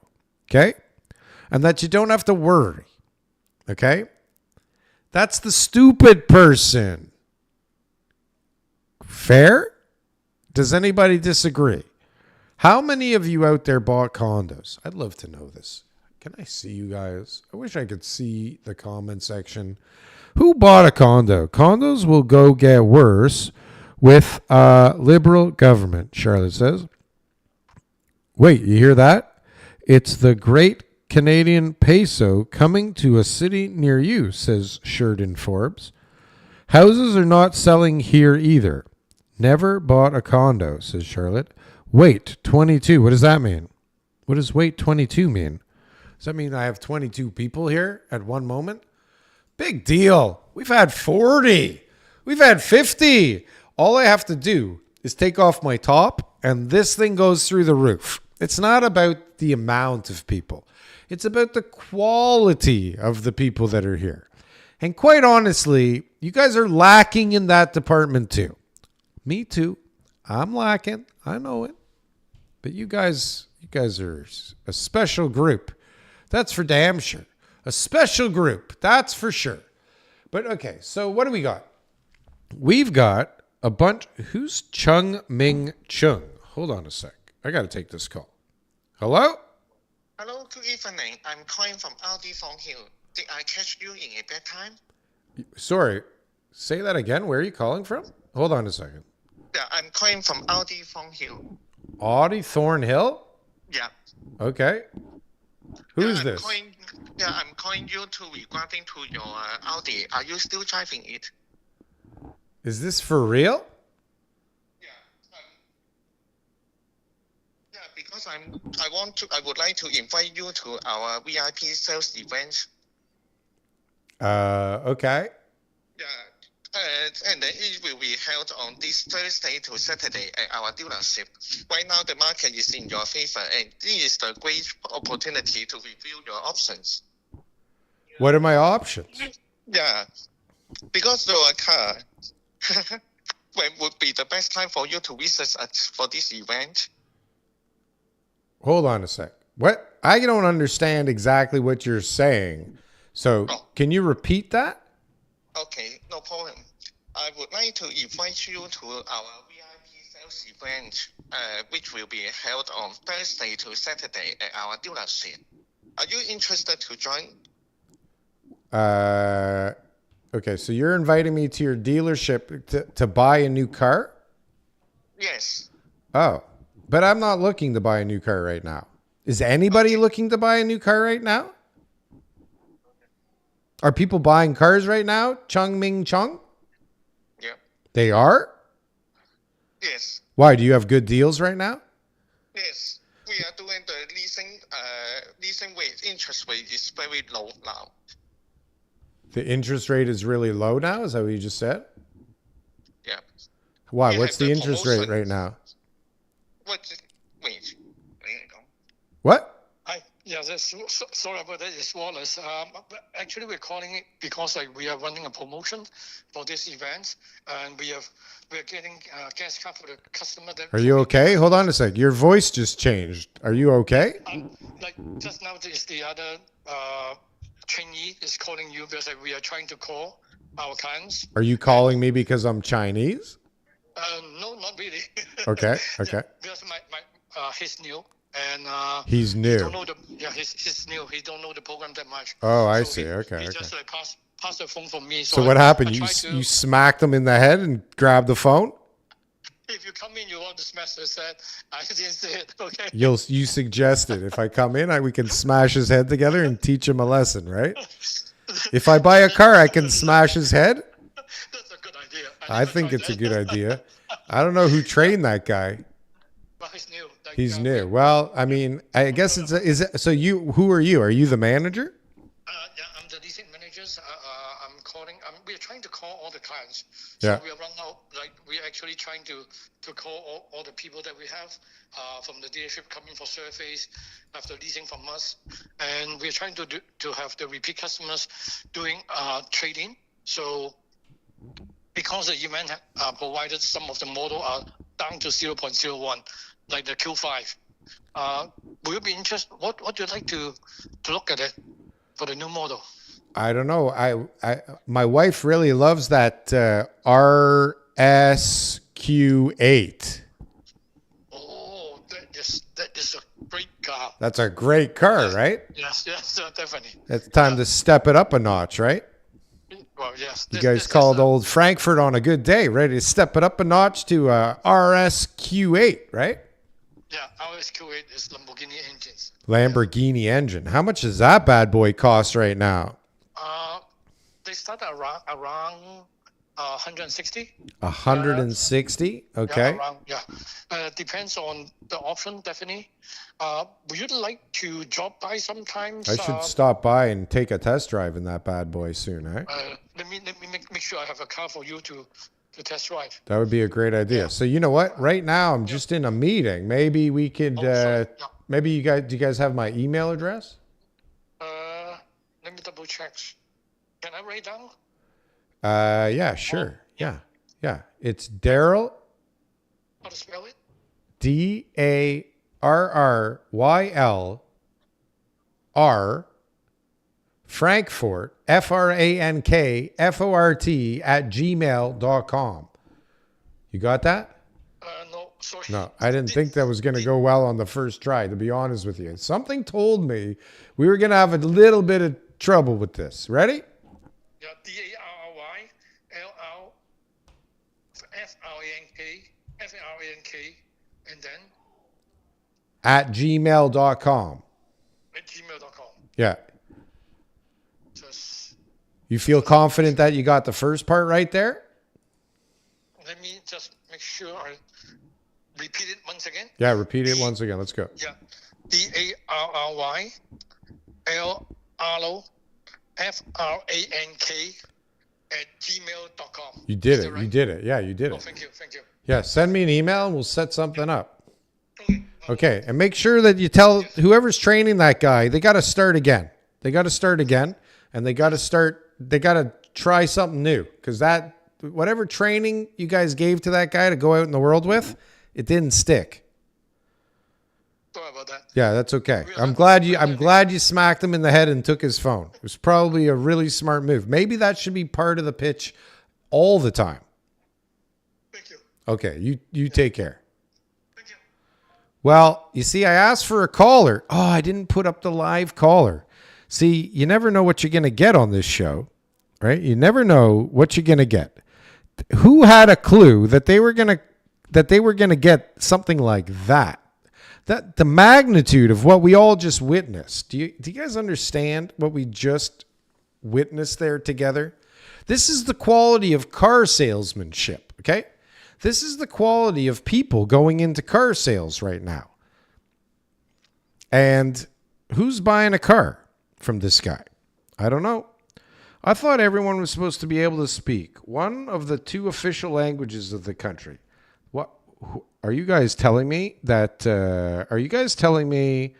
Okay? And that you don't have to worry. Okay? That's the stupid person. Fair? Does anybody disagree? How many of you out there bought condos? I'd love to know this. Can I see you guys? I wish I could see the comment section. Who bought a condo? Condos will go get worse with a liberal government, Charlotte says. Wait, you hear that? It's the great Canadian peso coming to a city near you, says Sheridan Forbes. Houses are not selling here either. Never bought a condo, says Charlotte. Wait, 22. What does that mean? What does wait 22 mean? Does that mean I have 22 people here at one moment? Big deal. We've had 40. We've had 50. All I have to do is take off my top and this thing goes through the roof. It's not about the amount of people. It's about the quality of the people that are here. And quite honestly, you guys are lacking in that department too. Me too. I'm lacking. I know it. But you guys are a special group. That's for damn sure. A special group. That's for sure. But okay, so what do we got? We've got a bunch. Who's Chung Ming Chung? Hold on a sec. I got to take this call. Hello? Hello, good evening. I'm calling from Aldi Hill. Did I catch you in a bad time? Sorry. Say that again. Where are you calling from? Hold on a second. Yeah, I'm calling from Aldi Hill. Audie Thornhill? Yeah. Okay. Who is this? I'm calling you regarding to your Audi. Are you still driving it? Is this for real? Yeah, because I would like to invite you to our VIP sales event. Okay. Yeah. And then it will be held on this Thursday to Saturday at our dealership. Right now, the market is in your favor, and this is the great opportunity to review your options. What are my options? Yeah, because your car, when would be the best time for you to visit us for this event? Hold on a sec. What? I don't understand exactly what you're saying. So Can you repeat that? Okay, no problem. I would like to invite you to our VIP sales event, which will be held on Thursday to Saturday at our dealership. Are you interested to join? Okay, so you're inviting me to your dealership to buy a new car? Yes. Oh, but I'm not looking to buy a new car right now. Is anybody looking to buy a new car right now? Are people buying cars right now? Chung Ming Chung? Yeah. They are? Yes. Why? Do you have good deals right now? Yes. We are doing the leasing rate. Interest rate is very low now. The interest rate is really low now? Is that what you just said? Yeah. Why? What's the interest rate right now? Wait. What? Yeah, sorry about that. It's Wallace. Actually, we're calling it because we are running a promotion for this event, and we're getting gas card for the customer. Are you okay? Hold on a sec. Your voice just changed. Are you okay? Like just now, is the other trainee is calling you because we are trying to call our clients. Are you calling me because I'm Chinese? No, not really. Okay. Yeah, because he's new. And he's new. He's new. He don't know the program that much. Oh, I see. Okay. He just pass the phone for me. So what happened? You smacked him in the head and grabbed the phone? If you come in, you want to smash his head. I didn't say it. Okay. You suggested if I come in, we can smash his head together and teach him a lesson, right? If I buy a car, I can smash his head. That's a good idea. I think it's a good idea. I don't know who trained that guy. But he's new. He's new. Well, I mean, I guess so who are you? Are you the manager? Yeah, I'm the leasing managers. I'm calling. We're trying to call all the clients. Yeah. So we are run out. Like we're actually trying to call all the people that we have from the dealership coming for surveys after leasing from us, and we're trying to have the repeat customers doing trading. So because the event provided some of the model are down to 0.01, like the Q5. Will you be interested? What do you like to look at it for the new model? I don't know. My wife really loves that RSQ8. Oh, that is a great car. That's a great car, right? Yes, definitely. It's time to step it up a notch, right? Well, yes. You guys called old Frankfort on a good day, ready to step it up a notch to RSQ8, right? Yeah, RSQ8 is Lamborghini engines. Lamborghini engine. How much does that bad boy cost right now? They start around 160. 160? Okay. Depends on the option, definitely. Would you like to drop by sometimes? I should stop by and take a test drive in that bad boy soon, eh? Let me make sure I have a car for you to test drive. That would be a great idea. Yeah. So you know what? Right now I'm just in a meeting. Maybe we could. Maybe you guys. Do you guys have my email address? Let me double check. Can I write down? Yeah, sure. Yeah. It's Darryl. How to spell it? DARRYLR Frankfort FRANKFORT @gmail.com. You got that? No, sorry. No, I didn't think that was going to go well on the first try, to be honest with you. Something told me we were going to have a little bit of trouble with this. Ready? Yeah, DARRYLRFRANK, and then? @gmail.com. @gmail.com. Yeah. Just. You feel confident that you got the first part right there? Let me just make sure I repeat it once again. Yeah, repeat it once again. Let's go. Yeah. DARRYLRFRANK @gmail.com. You did it. Right? You did it. Yeah, you did it. Thank you. Yeah, send me an email and we'll set something up. Okay, and make sure that you tell whoever's training that guy, they got to start again. And they got to try something new, because that whatever training you guys gave to that guy to go out in the world with, it didn't stick. Sorry about that. Yeah, that's okay. I'm glad you smacked him in the head and took his phone. It was probably a really smart move. Maybe that should be part of the pitch all the time. Thank you. Okay, you take care. Thank you. Well, you see, I asked for a caller. Oh, I didn't put up the live caller. See, you never know what you're going to get on this show, right? You never know what you're going to get. Who had a clue that they were going to get something like that? That the magnitude of what we all just witnessed. Do you guys understand what we just witnessed there together? This is the quality of car salesmanship, okay? This is the quality of people going into car sales right now. And who's buying a car from this guy? I don't know. I thought everyone was supposed to be able to speak one of the two official languages of the country. What are you guys telling me that? Are you guys telling me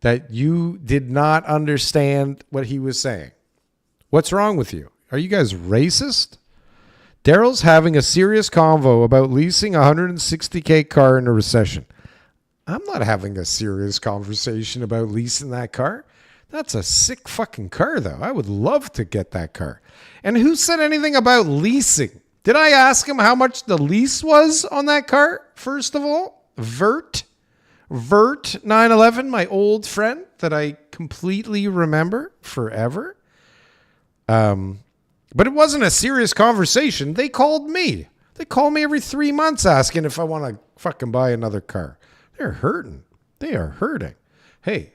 that you did not understand what he was saying? What's wrong with you? Are you guys racist? Darryl's having a serious convo about leasing a $160K car in a recession. I'm not having a serious conversation about leasing that car. That's a sick fucking car, though. I would love to get that car. And who said anything about leasing? Did I ask him how much the lease was on that car, first of all? Vert 911, my old friend that I completely remember forever. But it wasn't a serious conversation. They called me. They call me every 3 months asking if I want to fucking buy another car. They're hurting. They are hurting. Hey,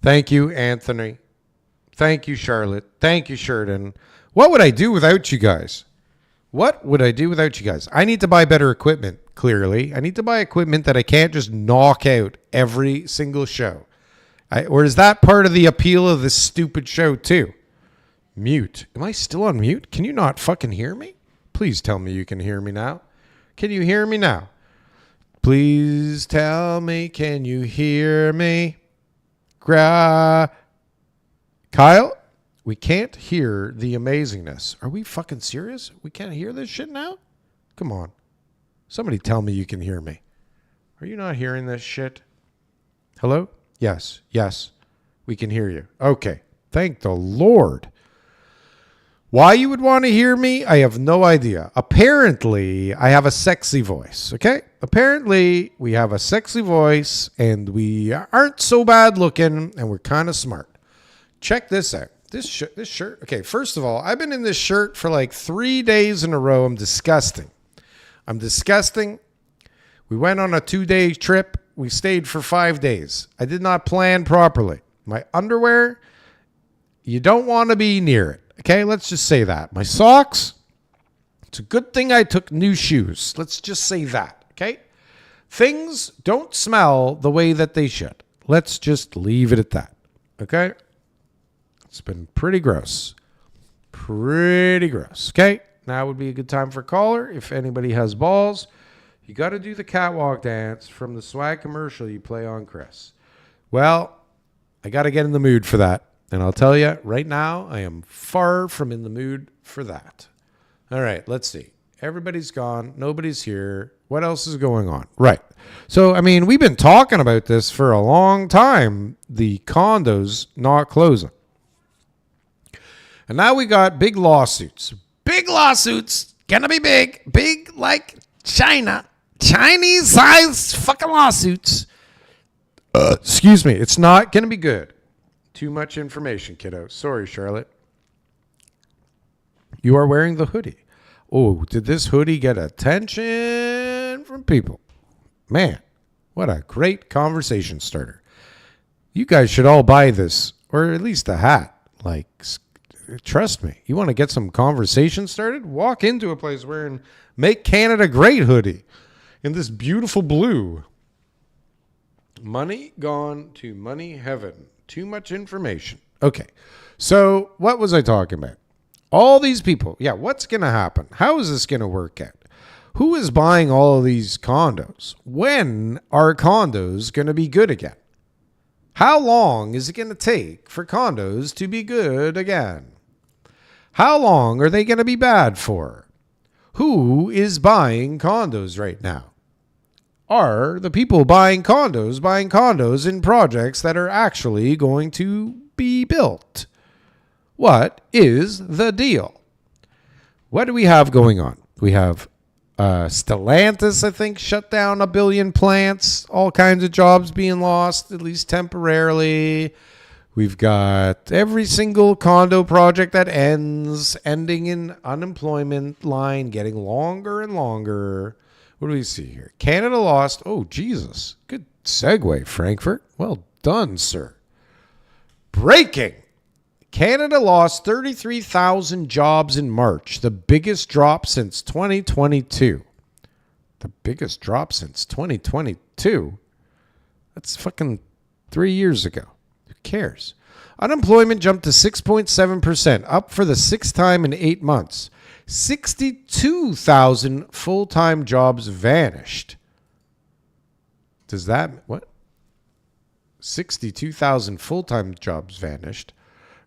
Thank you, Anthony. Thank you, Charlotte. Thank you, Sheridan. What would I do without you guys? What would I do without you guys? I need to buy better equipment, clearly. I need to buy equipment that I can't just knock out every single show. Or is that part of the appeal of this stupid show, too? Mute. Am I still on mute? Can you not fucking hear me? Please tell me you can hear me now. Can you hear me now? Please tell me, can you hear me? Kyle? We can't hear the amazingness. Are we fucking serious? We can't hear this shit now? Come on. Somebody tell me you can hear me. Are you not hearing this shit? Hello? Yes. Yes. We can hear you. Okay. Thank the Lord. Why you would want to hear me, I have no idea. Apparently, I have a sexy voice, okay? Apparently, we have a sexy voice, and we aren't so bad looking, and we're kind of smart. Check this out. This shirt. Okay, first of all, I've been in this shirt for like 3 days in a row. I'm disgusting. We went on a 2-day trip. We stayed for 5 days. I did not plan properly. My underwear, you don't want to be near it. Okay, let's just say that. My socks, it's a good thing I took new shoes. Let's just say that. Okay? Things don't smell the way that they should. Let's just leave it at that. Okay? It's been pretty gross. Okay, now would be a good time for a caller. If anybody has balls, you got to do the catwalk dance from the swag commercial you play on Chris. Well, I got to get in the mood for that. And I'll tell you, right now, I am far from in the mood for that. All right, let's see. Everybody's gone. Nobody's here. What else is going on? Right. So, I mean, we've been talking about this for a long time. The condos not closing. And now we got big lawsuits. Big lawsuits. Gonna be big. Big like China. Chinese-sized fucking lawsuits. Excuse me. It's not gonna be good. Too much information, kiddo. Sorry, Charlotte. You are wearing the hoodie. Oh, did this hoodie get attention from people? Man, what a great conversation starter. You guys should all buy this, or at least a hat. Like, trust me. You want to get some conversation started? Walk into a place wearing Make Canada Great hoodie in this beautiful blue. Money gone to money heaven. Too much information. Okay. So what was I talking about? All these people. Yeah, what's going to happen? How is this going to work out? Who is buying all of these condos? When are condos going to be good again? How long is it going to take for condos to be good again? How long are they going to be bad for? Who is buying condos right now? Are the people buying condos in projects that are actually going to be built? What is the deal? What do we have going on? We have Stellantis, I think, shut down 1 billion plants, all kinds of jobs being lost, at least temporarily. We've got every single condo project that ending in unemployment line, getting longer and longer. What do we see here? Canada lost. Oh, Jesus. Good segue, Frankfort. Well done, sir. Breaking. Canada lost 33,000 jobs in March, the biggest drop since 2022. The biggest drop since 2022? That's fucking 3 years ago. Who cares? Unemployment jumped to 6.7%, up for the 6th time in 8 months. 62,000 full-time jobs vanished. Does that, what? 62,000 full-time jobs vanished.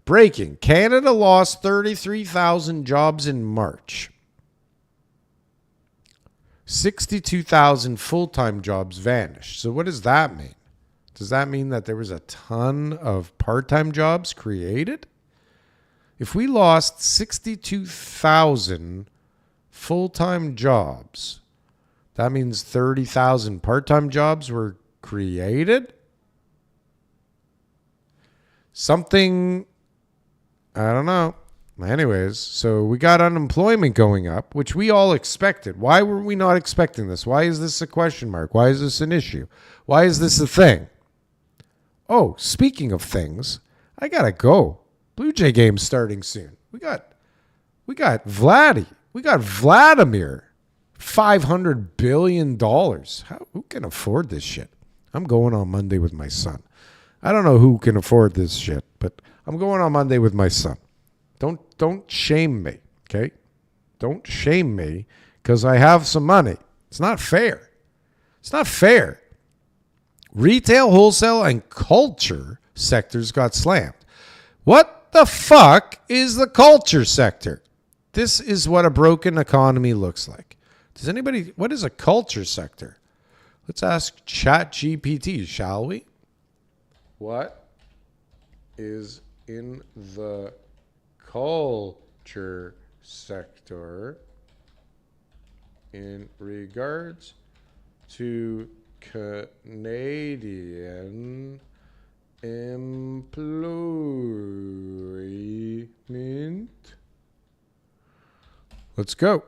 Breaking. Canada lost 33,000 jobs in March. 62,000 full-time jobs vanished. So what does that mean? Does that mean that there was a ton of part-time jobs created? If we lost 62,000 full-time jobs, that means 30,000 part-time jobs were created? Something, I don't know. Anyways, so we got unemployment going up, which we all expected. Why were we not expecting this? Why is this a question mark? Why is this an issue? Why is this a thing? Oh, speaking of things, I gotta go. Blue Jay game's starting soon. We got Vladdy. We got Vladimir. $500 billion. Who can afford this shit? I'm going on Monday with my son. I don't know who can afford this shit, but I'm going on Monday with my son. Don't shame me, okay? Don't shame me because I have some money. It's not fair. It's not fair. Retail, wholesale, and culture sectors got slammed. What the fuck is the culture sector? This is what a broken economy looks like. What is a culture sector? Let's ask ChatGPT, shall we? What is in the culture sector in regards to Canadian employment? Let's go.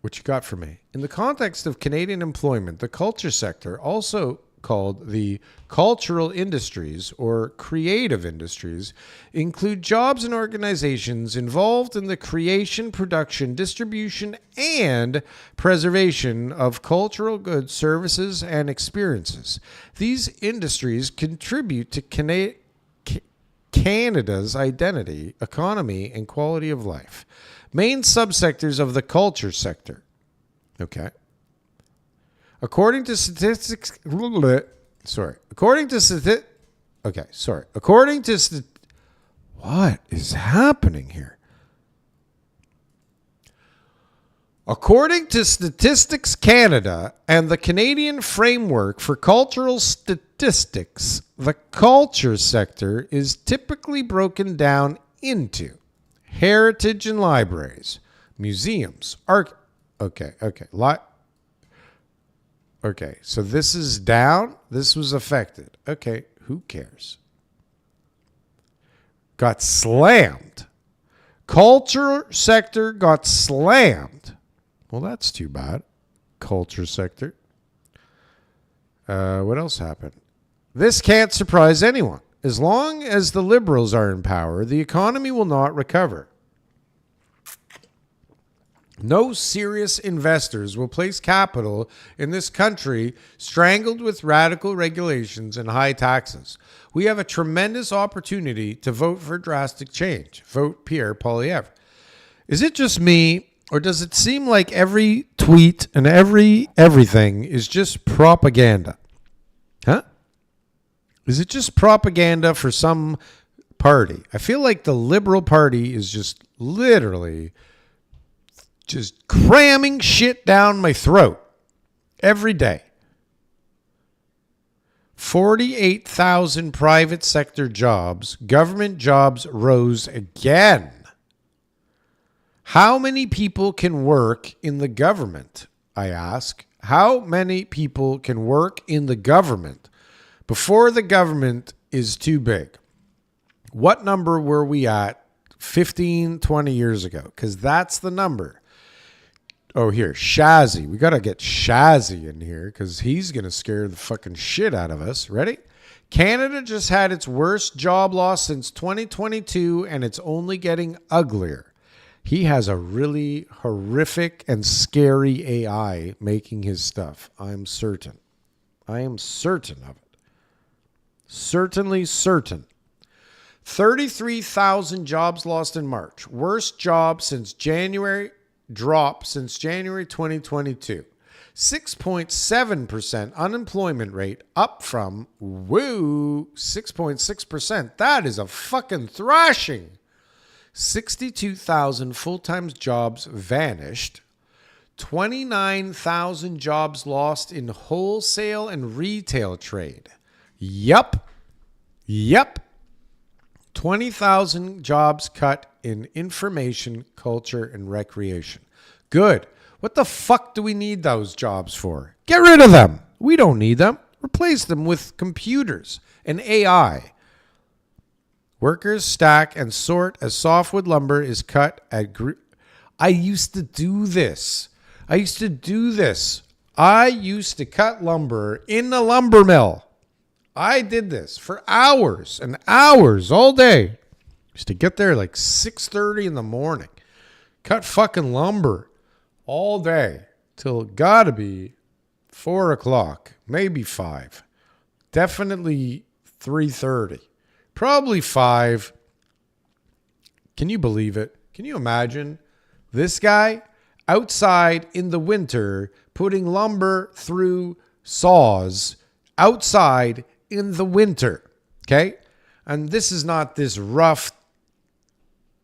What you got for me? In the context of Canadian employment, the culture sector, also called the cultural industries or creative industries, include jobs and organizations involved in the creation, production, distribution, and preservation of cultural goods, services, and experiences. These industries contribute to Canada's identity, economy, and quality of life. Main subsectors of the culture sector. Okay. According to statistics, what is happening here? According to Statistics Canada and the Canadian Framework for Cultural Statistics, the culture sector is typically broken down into heritage and libraries, museums, art. Okay. So this is down. This was affected. Okay. Who cares? Got slammed. Culture sector got slammed. Well, that's too bad. Culture sector. What else happened? This can't surprise anyone. As long as the Liberals are in power, the economy will not recover. No serious investors will place capital in this country strangled with radical regulations and high taxes. We have a tremendous opportunity to vote for drastic change. Vote Pierre Poilievre. Is it just me, or does it seem like every tweet and everything is just propaganda? Huh? Is it just propaganda for some party? I feel like the Liberal Party is just literally just cramming shit down my throat every day. 48,000 private sector jobs, government jobs rose again. How many people can work in the government? I ask. How many people can work in the government before the government is too big? What number were we at 15, 20 years ago? Because that's the number. Oh, here, Shazzy. We got to get Shazzy in here because he's going to scare the fucking shit out of us. Ready? Canada just had its worst job loss since 2022, and it's only getting uglier. He has a really horrific and scary AI making his stuff. I'm certain. I am certain of it. Certainly certain. 33,000 jobs lost in March. Worst job since January. Drop since January 2022. 6.7% unemployment rate, up from 6.6%. That is a fucking thrashing. 62,000 full-time jobs vanished. 29,000 jobs lost in wholesale and retail trade. Yup. 20,000 jobs cut in information, culture, and recreation. Good. What the fuck do we need those jobs for? Get rid of them. We don't need them. Replace them with computers and AI. Workers stack and sort as softwood lumber is cut at I used to do this. I used to cut lumber in the lumber mill. I did this for hours and hours all day. Used to get there like 6:30 in the morning. Cut fucking lumber all day till it gotta be 4 o'clock, maybe 5. Definitely 3:30. Probably 5. Can you believe it? Can you imagine this guy outside in the winter putting lumber through saws outside in the winter? Okay? And this is not this rough,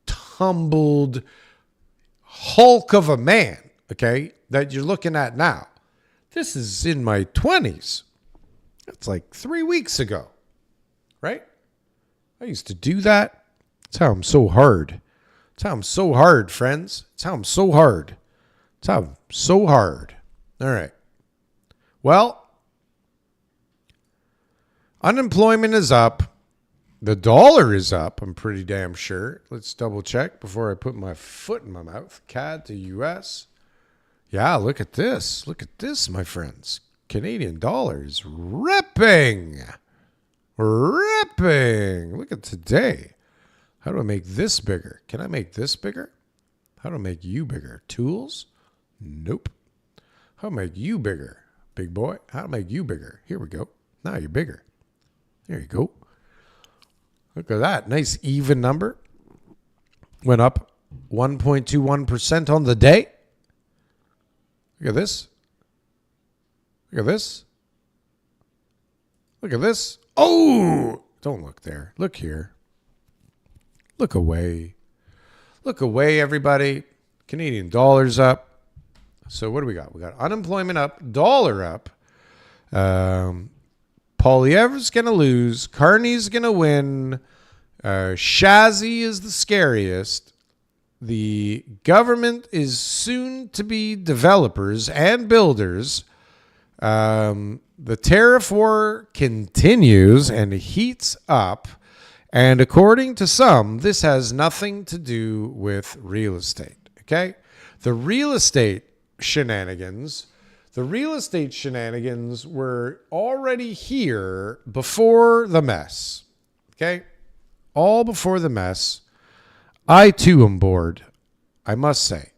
tumbled hulk of a man, okay, that you're looking at now. This is in my 20s. That's like 3 weeks ago, right? I used to do that. That's how I'm so hard. That's how I'm so hard, friends. That's how I'm so hard. That's how I'm so hard. All right. Well, unemployment is up. The dollar is up, I'm pretty damn sure. Let's double check before I put my foot in my mouth. CAD to US. Yeah, look at this. Look at this, my friends. Canadian dollar is ripping. Ripping. Look at today. How do I make this bigger? Can I make this bigger? How do I make you bigger? Tools? Nope. How do I make you bigger? Big boy. How do I make you bigger? Here we go. Now you're bigger. There you go. Look at that. Nice even number. Went up 1.21% on the day. Look at this. Look at this. Look at this. Oh, don't look there. Look here. Look away. Look away, everybody. Canadian dollar's up. So what do we got? We got unemployment up, dollar up. Poilievre's going to lose. Carney's going to win. Shazzy is the scariest. The government is soon to be developers and builders. The tariff war continues and heats up. And according to some, this has nothing to do with real estate. Okay? The real estate shenanigans were already here before the mess. Okay? All before the mess. I too am bored, I must say.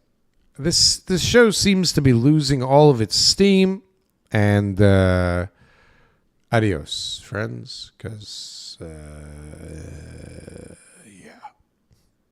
This show seems to be losing all of its steam. And adios, friends, because